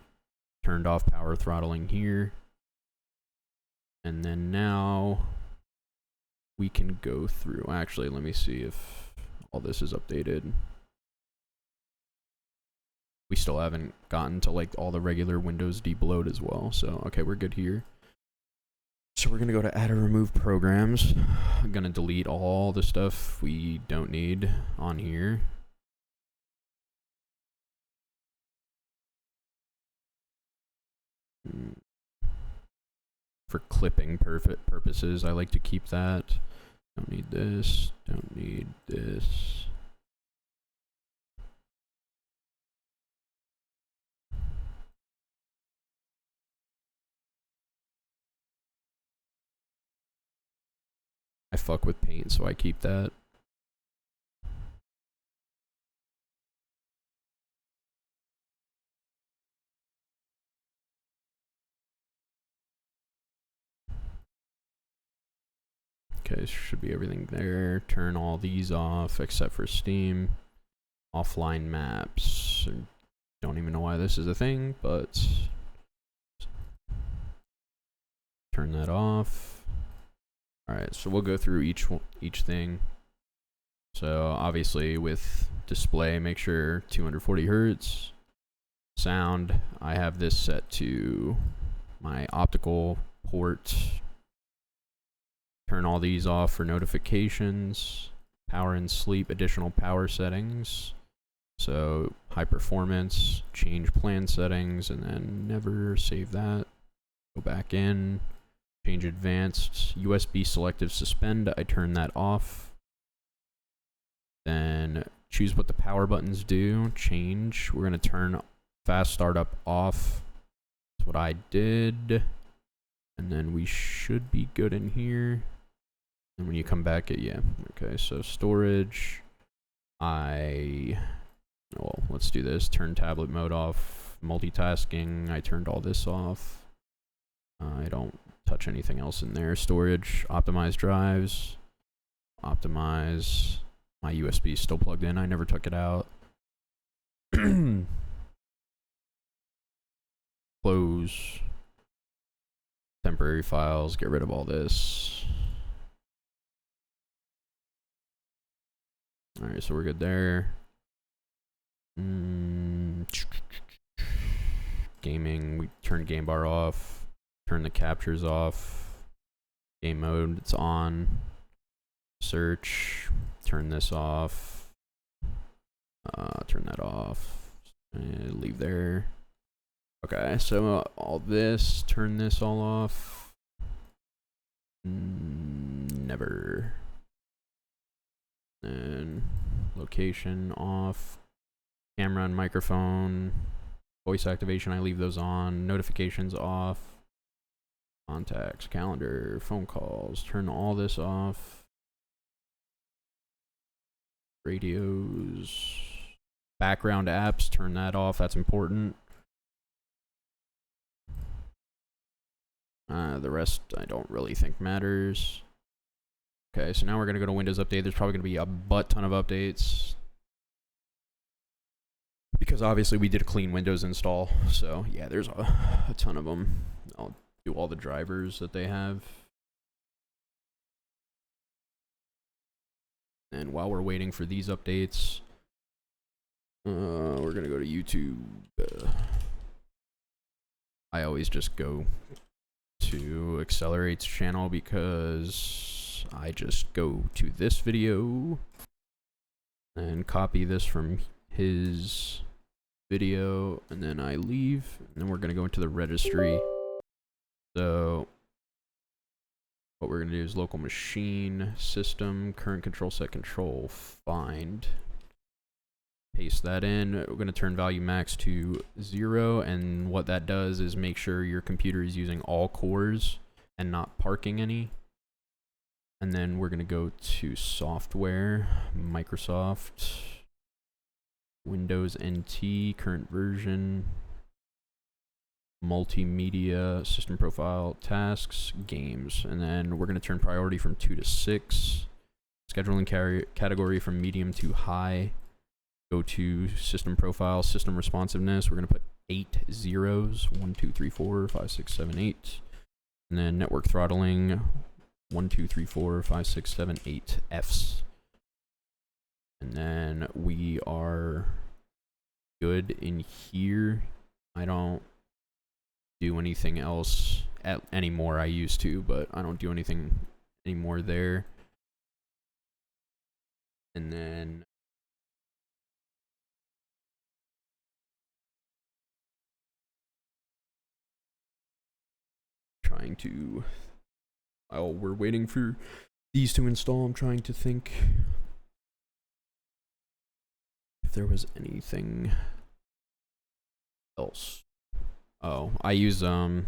turned off power throttling here. And then now we can go through. Actually, let me see if all this is updated. We still haven't gotten to like all the regular Windows debloat as well. So, okay, we're good here. So we're gonna go to add or remove programs. I'm gonna delete all the stuff we don't need on here. For clipping purposes, I like to keep that. Don't need this, don't need this. I fuck with paint, so I keep that. Okay, should be everything there. Turn all these off except for Steam. Offline maps. Don't even know why this is a thing, but turn that off. Alright, so we'll go through each thing. So obviously with display, make sure 240 hertz. Sound, I have this set to my optical port. Turn all these off for notifications. Power and sleep, additional power settings. So high performance, change plan settings, and then never save that. Go back in, change advanced, USB selective suspend, I turn that off. Then choose what the power buttons do, change. We're gonna turn fast startup off. That's what I did. And then we should be good in here. And when you come back, yeah, okay, so storage, well, let's do this. Turn tablet mode off. Multitasking, I turned all this off. I don't touch anything else in there. Storage, optimize drives. Optimize. My USB is still plugged in. I never took it out. Close. Temporary files. Get rid of all this. Alright, so we're good there. Gaming, we turn game bar off, turn the captures off, game mode, it's on, search, turn this off, turn that off, and leave there. Okay, so all this, turn this all off, never, and location off. Camera and microphone, voice activation, I leave those on. Notifications off. Contacts, calendar, phone calls, turn all this off. Radios, background apps, turn that off, that's important. The rest I don't really think matters. Okay, so now we're gonna go to Windows Update. There's probably gonna be a butt ton of updates, because obviously we did a clean Windows install, so yeah, there's a ton of them. I'll do all the drivers that they have. And while we're waiting for these updates, we're gonna go to YouTube. I always just go to Accelerate's channel because I just go to this video and copy this from his video, and then I leave, and then we're gonna go into the registry. So what we're gonna do is local machine, system, current control set, control, find, paste that in. We're gonna turn value max to 0, and what that does is make sure your computer is using all cores and not parking any. And then we're gonna go to software, Microsoft, Windows NT, current version, multimedia, system profile, tasks, games, and then we're going to turn priority from 2 to 6, scheduling category from medium to high, go to system profile, system responsiveness, we're going to put 8 zeros, 1, 2, 3, 4, 5, 6, 7, 8, and then network throttling, 1, 2, 3, 4, 5, 6, 7, 8 Fs. And then we are good in here. I don't do anything else anymore. I used to, but I don't do anything anymore there. And then trying to, while we're waiting for these to install, I'm trying to think if there was anything else. Oh, I use I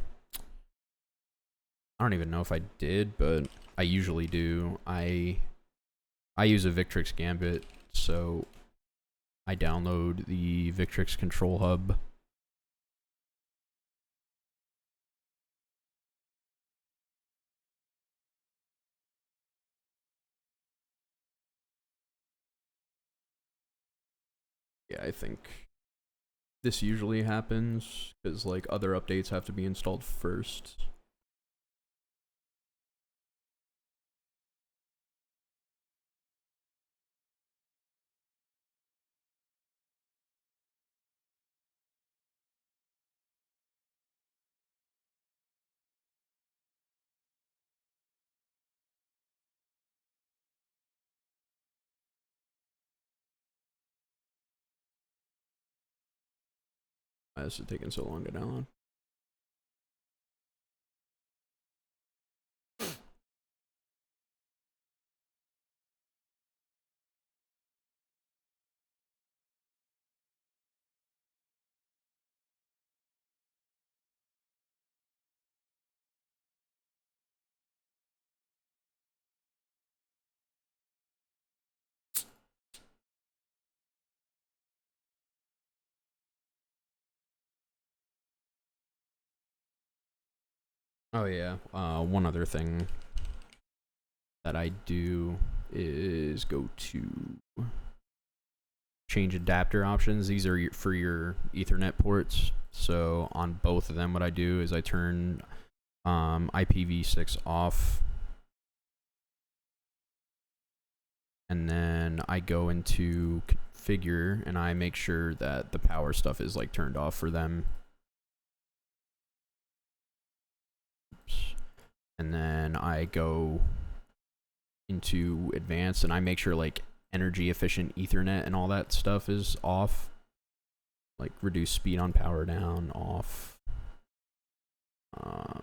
don't even know if I did, but I usually do. I use a Victrix Gambit, so I download the Victrix Control Hub. Yeah, I think this usually happens because like other updates have to be installed first. Why is it taking so long to download? Oh yeah, one other thing that I do is go to change adapter options. These are for your Ethernet ports. So on both of them, what I do is I turn IPv6 off, and then I go into configure and I make sure that the power stuff is like turned off for them. Oops. And then I go into advanced and I make sure like energy efficient Ethernet and all that stuff is off. Like reduce speed on power down, off. I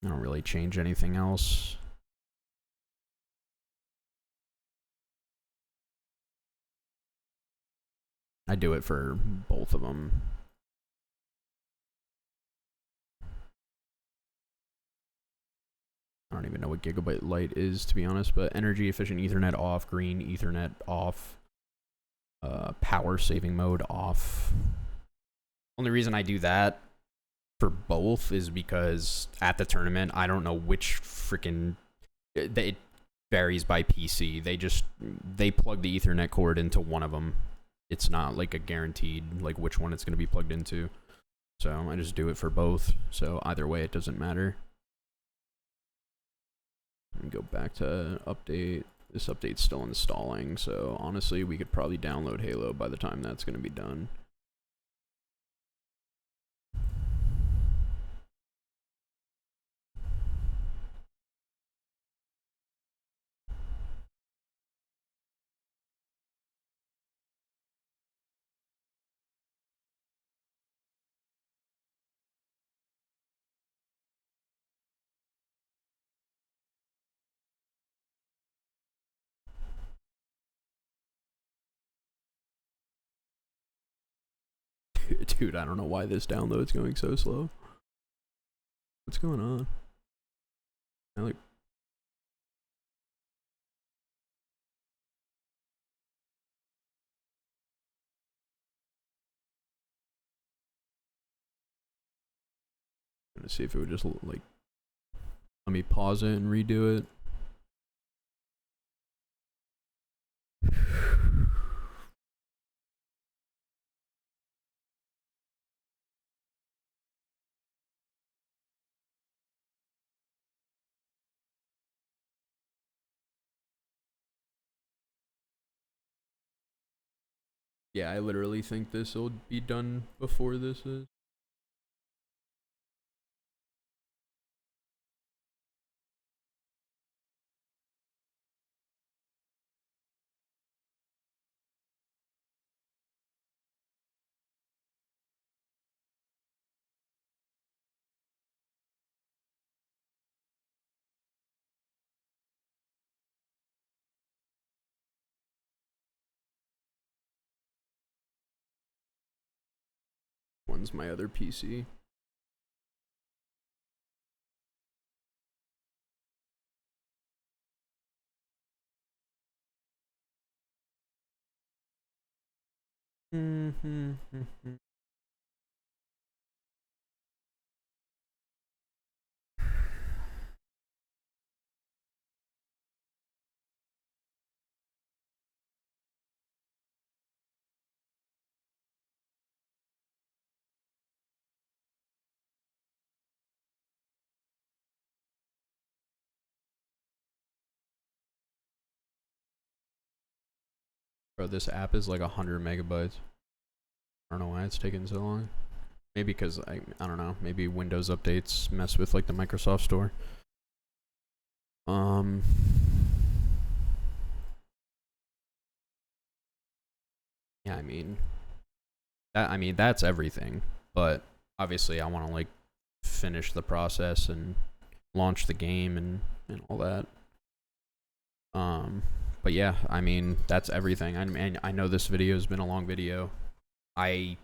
don't really change anything else. I do it for both of them. I don't even know what gigabyte light is, to be honest, but energy efficient Ethernet off, green Ethernet off, power saving mode off. Only reason I do that for both is because at the tournament, I don't know which freaking, it varies by PC. They plug the Ethernet cord into one of them. It's not like a guaranteed like which one it's going to be plugged into. So I just do it for both. So either way, it doesn't matter. Let me go back to update. This update's still installing, so honestly, we could probably download Halo by the time that's going to be done. Dude, I don't know why this download's going so slow. What's going on? Let me see if it would just like let me pause it and redo it. Yeah, I literally think this will be done before this is. One's my other PC. Bro, this app is like 100 megabytes. I don't know why it's taking so long. Maybe because I don't know. Maybe Windows updates mess with like the Microsoft Store. Yeah, I mean that's everything. But obviously, I want to like finish the process and launch the game and all that. But yeah, I mean that's everything. I mean, I know this video has been a long video. I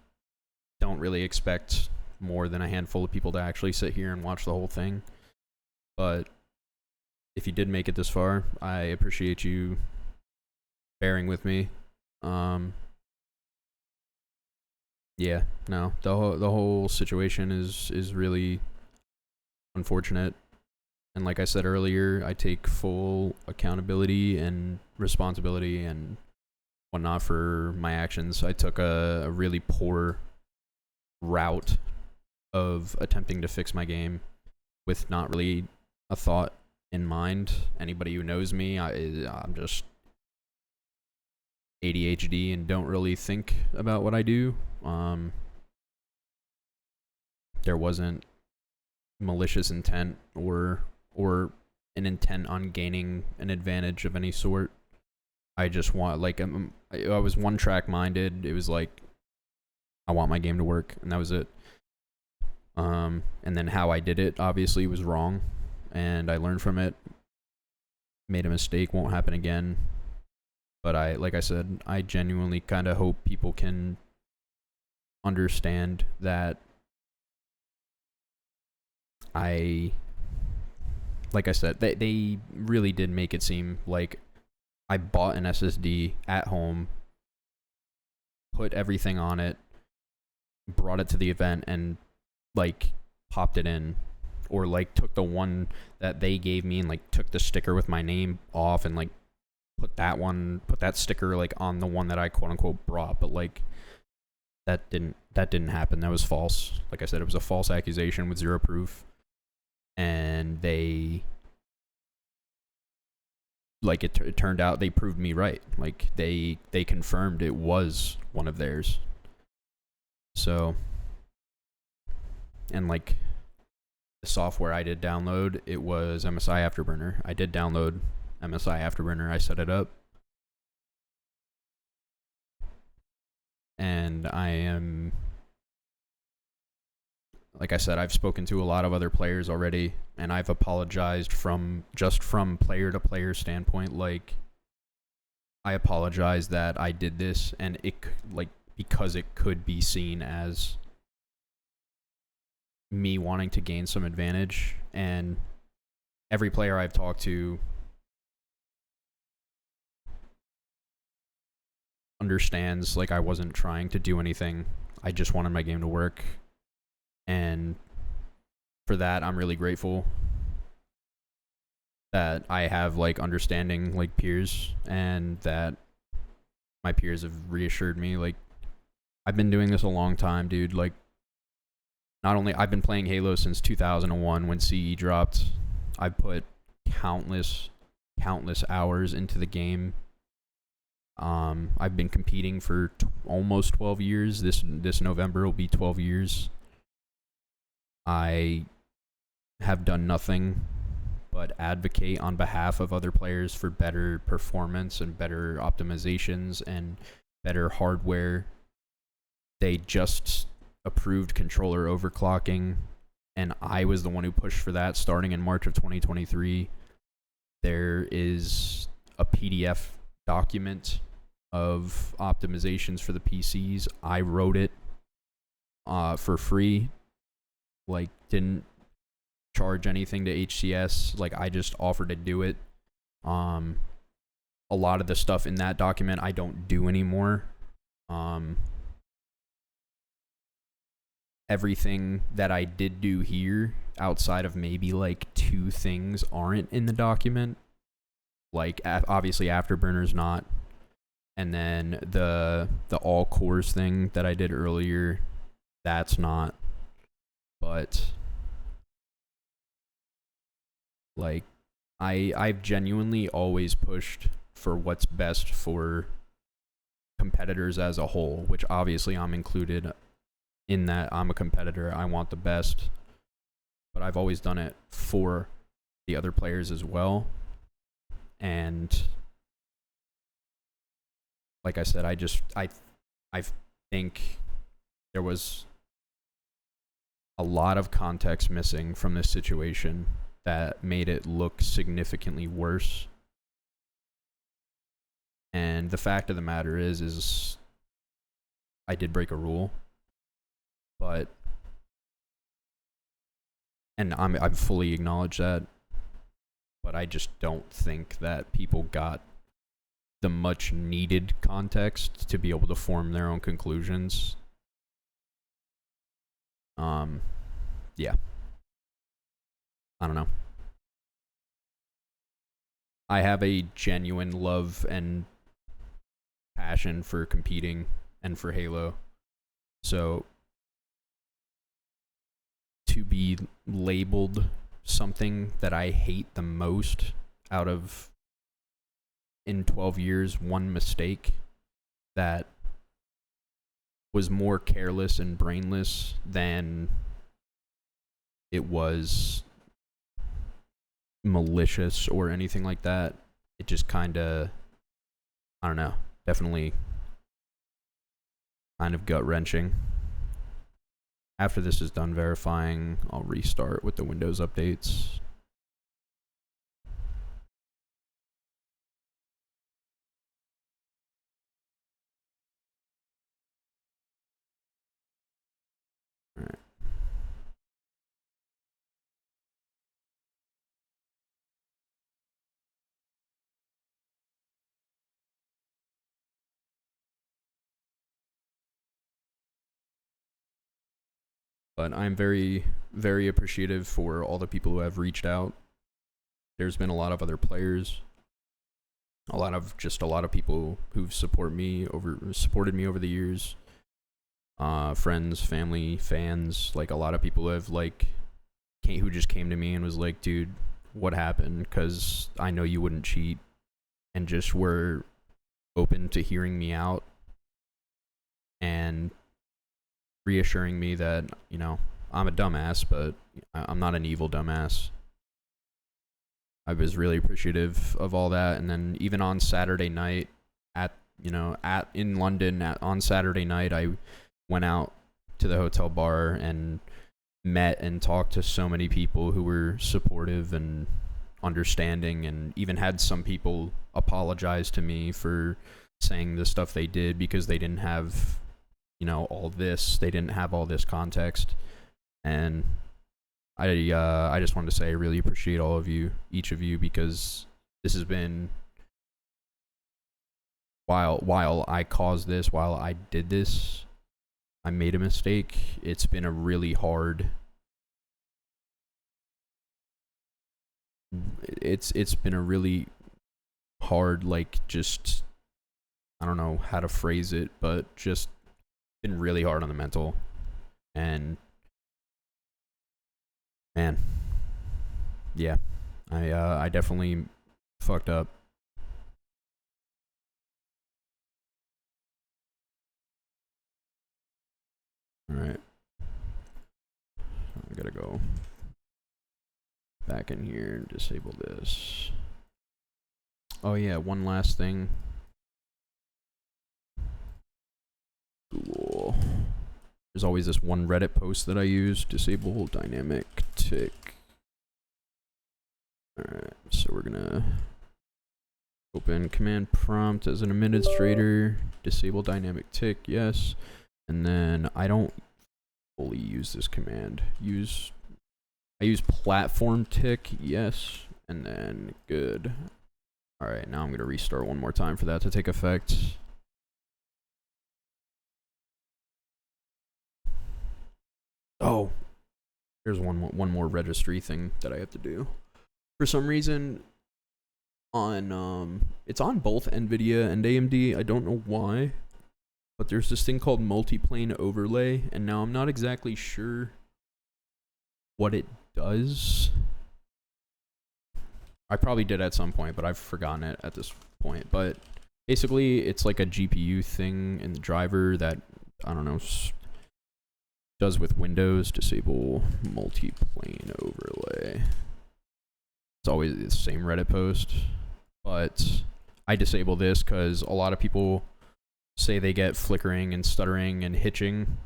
don't really expect more than a handful of people to actually sit here and watch the whole thing. But if you did make it this far, I appreciate you bearing with me. Yeah, no, the whole situation is really unfortunate. And like I said earlier, I take full accountability and responsibility and whatnot for my actions. I took a really poor route of attempting to fix my game with not really a thought in mind. Anybody who knows me, I'm just ADHD and don't really think about what I do. There wasn't malicious intent or an intent on gaining an advantage of any sort. I just want, like, I was one track minded. It was like, I want my game to work, and that was it. And then how I did it obviously was wrong, and I learned from it. Made a mistake, won't happen again. But like I said, I genuinely kind of hope people can understand that like I said, they really did make it seem like I bought an SSD at home, put everything on it, brought it to the event, and like popped it in, or like took the one that they gave me and like took the sticker with my name off and like put that sticker like on the one that I quote unquote brought. But like that didn't happen. That was false. Like I said, it was a false accusation with zero proof. And they, like, it turned out they proved me right. Like they confirmed it was one of theirs. So, and like the software I did download, it was MSI Afterburner. I did download MSI Afterburner. I set it up, and I am, like I said, I've spoken to a lot of other players already, and I've apologized from player to player standpoint. Like, I apologize that I did this, and it, like, because it could be seen as me wanting to gain some advantage. And every player I've talked to understands, like, I wasn't trying to do anything. I just wanted my game to work. And for that, I'm really grateful that I have like understanding like peers, and that my peers have reassured me. Like, I've been doing this a long time, dude. Like, not only I've been playing Halo since 2001 when CE dropped. I've put countless hours into the game. I've been competing for almost 12 years. This November will be 12 years. I have done nothing but advocate on behalf of other players for better performance and better optimizations and better hardware. They just approved controller overclocking, and I was the one who pushed for that starting in March of 2023. There is a PDF document of optimizations for the PCs. I wrote it for free, like didn't charge anything to HCS. Like I just offered to do it. A lot of the stuff in that document I don't do anymore. Everything that I did do here, outside of maybe like 2 things, aren't in the document. Like obviously Afterburner's not, and then the all cores thing that I did earlier, that's not. But like I've genuinely always pushed for what's best for competitors as a whole, which obviously I'm included in that. I'm a competitor. I want the best, but I've always done it for the other players as well. And like I said, I think there was a lot of context missing from this situation that made it look significantly worse. And the fact of the matter is I did break a rule, but, and I'm fully acknowledge that, but I just don't think that people got the much needed context to be able to form their own conclusions. Yeah. I don't know. I have a genuine love and passion for competing and for Halo. So to be labeled something that I hate the most out of, in 12 years, one mistake that was more careless and brainless than it was malicious or anything like that, it just kind of, I don't know, definitely kind of gut-wrenching. After this is done verifying, I'll restart with the Windows updates. All right. But I'm very, very appreciative for all the people who have reached out. There's been a lot of other players, a lot of people who've supported me over the years. Friends, family, fans, like a lot of people have who just came to me and was like, dude, what happened? Because I know you wouldn't cheat, and just were open to hearing me out and reassuring me that, you know, I'm a dumbass, but I'm not an evil dumbass. I was really appreciative of all that. And then even on Saturday night in London on Saturday night, I went out to the hotel bar and met and talked to so many people who were supportive and understanding, and even had some people apologize to me for saying the stuff they did because they didn't have, they didn't have all this context. And I just wanted to say I really appreciate all of you, each of you, because this has been, while I caused this, while I did this, I made a mistake. It's been a really hard, it's been a really hard, just, I don't know how to phrase it, but just been really hard on the mental. And man, yeah, I definitely fucked up. Alright. I gotta go back in here and disable this. Oh yeah, one last thing. Cool. There's always this one Reddit post that I use, disable dynamic tick. Alright, so we're gonna open command prompt as an administrator, disable dynamic tick, yes. And then I don't fully use this command. I use platform tick, yes, and then good. Alright, now I'm gonna restart one more time for that to take effect. Oh, here's one more registry thing that I have to do. For some reason, on it's on both NVIDIA and AMD. I don't know why, but there's this thing called multiplane overlay, and now I'm not exactly sure what it does. I probably did at some point, but I've forgotten it at this point. But basically, it's like a GPU thing in the driver that, I don't know, does with Windows. Disable multiplane overlay. It's always the same Reddit post, but I disable this because a lot of people say they get flickering and stuttering and hitching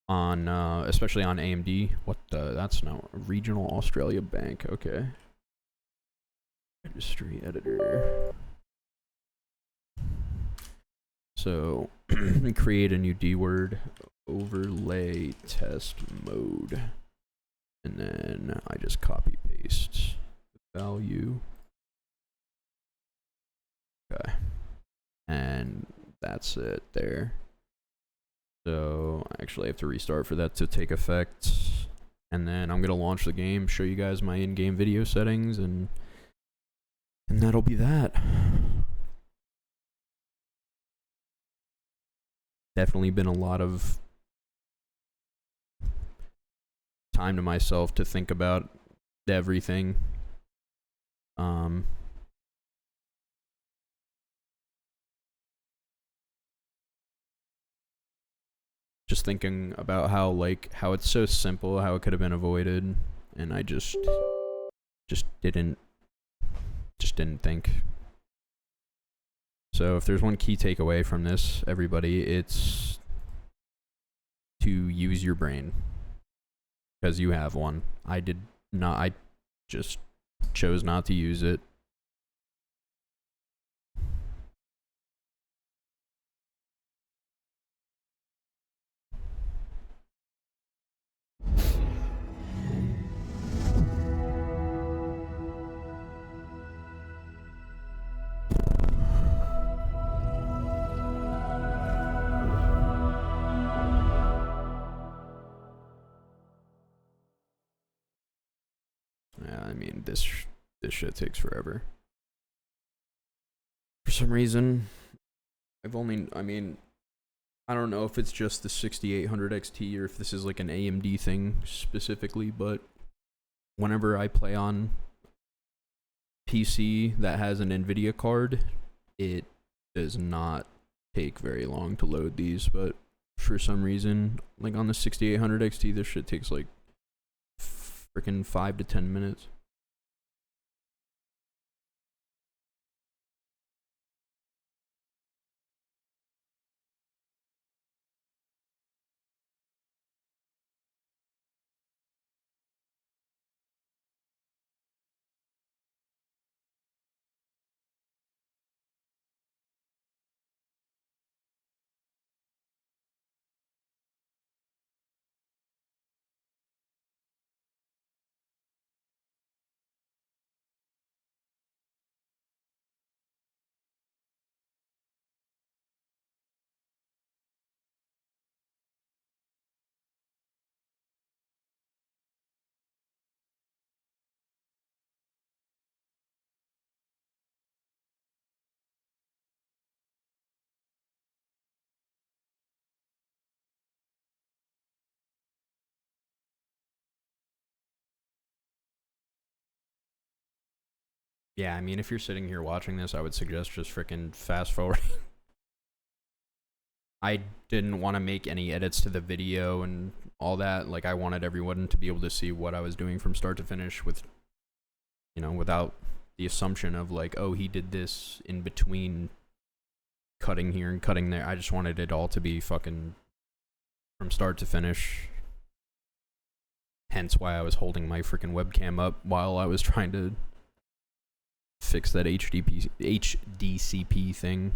on, especially on AMD. What the? That's now Regional Australia Bank. Okay. Registry editor. So create a new D word, overlay test mode, and then I just copy paste the value. Okay, and that's it there. So I actually have to restart for that to take effect, and then I'm gonna launch the game, show you guys my in-game video settings, and that'll be that. Definitely been a lot of time to myself to think about everything. Just thinking about how it's so simple, how it could have been avoided, and I just didn't think. So if there's one key takeaway from this, everybody, it's to use your brain, because you have one. I just chose not to use it. Yeah, I mean, this shit takes forever. For some reason, I don't know if it's just the 6800 XT or if this is like an AMD thing specifically, but whenever I play on PC that has an NVIDIA card, it does not take very long to load these, but for some reason, like on the 6800 XT, this shit takes like freaking 5 to 10 minutes. Yeah, I mean, if you're sitting here watching this, I would suggest just freaking fast forwarding. I didn't want to make any edits to the video and all that. Like, I wanted everyone to be able to see what I was doing from start to finish with, you know, without the assumption of like, oh, he did this in between cutting here and cutting there. I just wanted it all to be fucking from start to finish. Hence why I was holding my freaking webcam up while I was trying to fix that HDCP thing.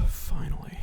Finally.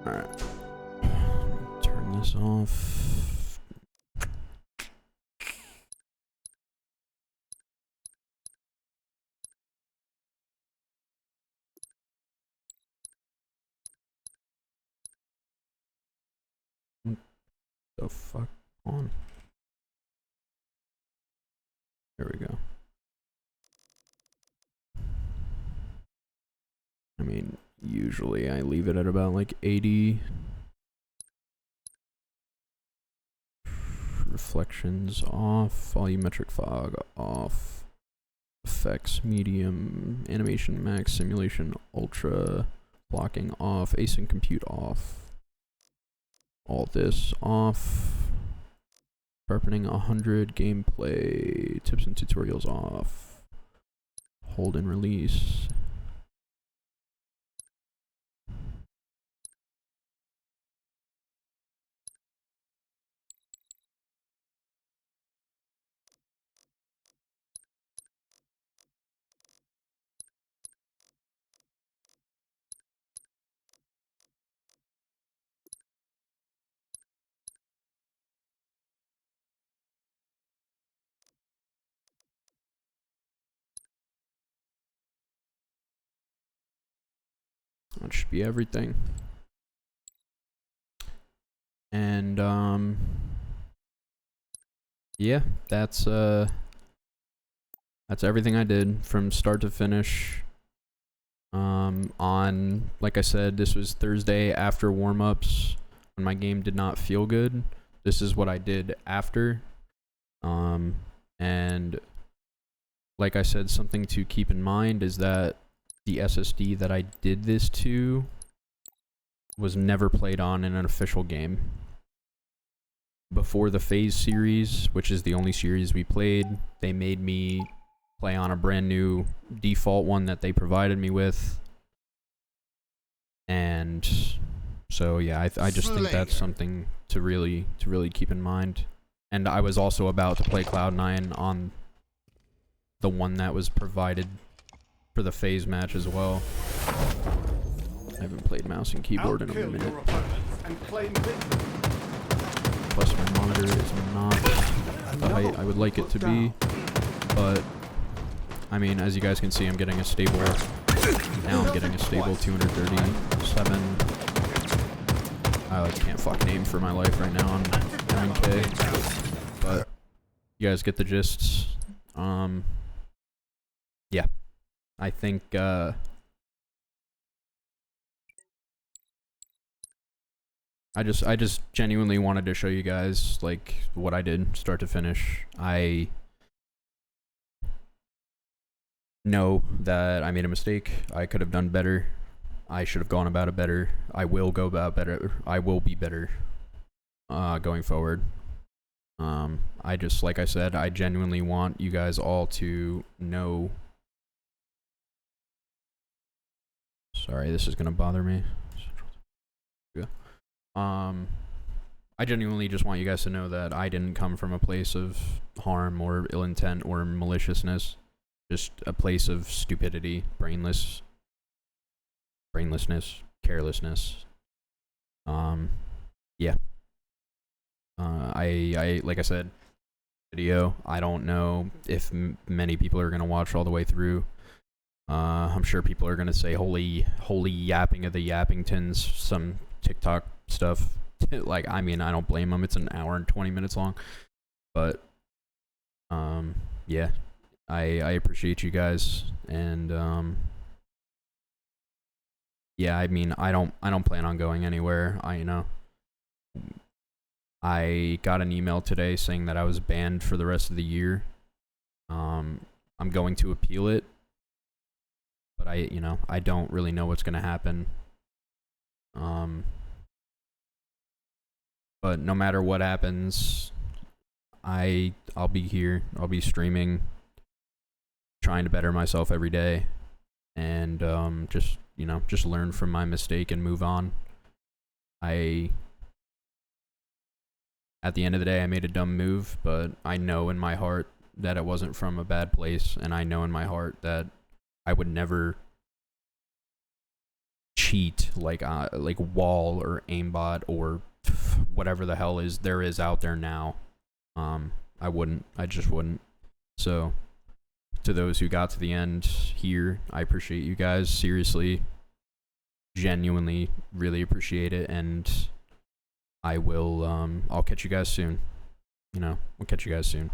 Alright. Turn this off. What the fuck on? There we go. I mean, usually I leave it at about like 80. Reflections off, volumetric fog off, effects medium, animation max, simulation ultra, blocking off, async compute off, all this off, sharpening 100, gameplay, tips and tutorials off, hold and release. That should be everything. And yeah, that's everything I did from start to finish. On, like I said, this was Thursday after warm-ups. when my game did not feel good, this is what I did after. And like I said, something to keep in mind is that the SSD that I did this to was never played on in an official game. Before the Phase series, which is the only series we played, they made me play on a brand new default one that they provided me with. And so yeah, I just think that's something to really keep in mind. And I was also about to play Cloud9 on the one that was provided for the Phase match as well. I haven't played mouse and keyboard in a minute. Plus my monitor is not the height I would like it to be, but I mean, as you guys can see, I'm getting a stable, now I'm getting a stable 237. I can't fucking aim for my life right now on MK, but you guys get the gist. Yeah, I think, I just genuinely wanted to show you guys, like, what I did start to finish. I know that I made a mistake. I could have done better. I should have gone about it better. I will go about better. I will be better going forward. I just, like I said, I genuinely want you guys all to know. Sorry, this is gonna bother me. Yeah. I genuinely just want you guys to know that I didn't come from a place of harm or ill intent or maliciousness. Just a place of stupidity, brainlessness, carelessness. Yeah. I like I said, video, I don't know if many people are gonna watch all the way through. I'm sure people are gonna say holy yapping of the Yappingtons, some TikTok stuff. Like, I mean, I don't blame them. It's an hour and 20 minutes long, but yeah, I appreciate you guys, and yeah, I mean, I don't plan on going anywhere. I got an email today saying that I was banned for the rest of the year. I'm going to appeal it, but I don't really know what's gonna happen. But no matter what happens, I'll be here. I'll be streaming, trying to better myself every day, and just learn from my mistake and move on. At the end of the day, I made a dumb move, but I know in my heart that it wasn't from a bad place, and I know in my heart that I would never cheat like wall or aimbot or whatever the hell there is out there now. I wouldn't. I just wouldn't. So, to those who got to the end here, I appreciate you guys. Seriously, genuinely, really appreciate it, and I will. I'll catch you guys soon. We'll catch you guys soon.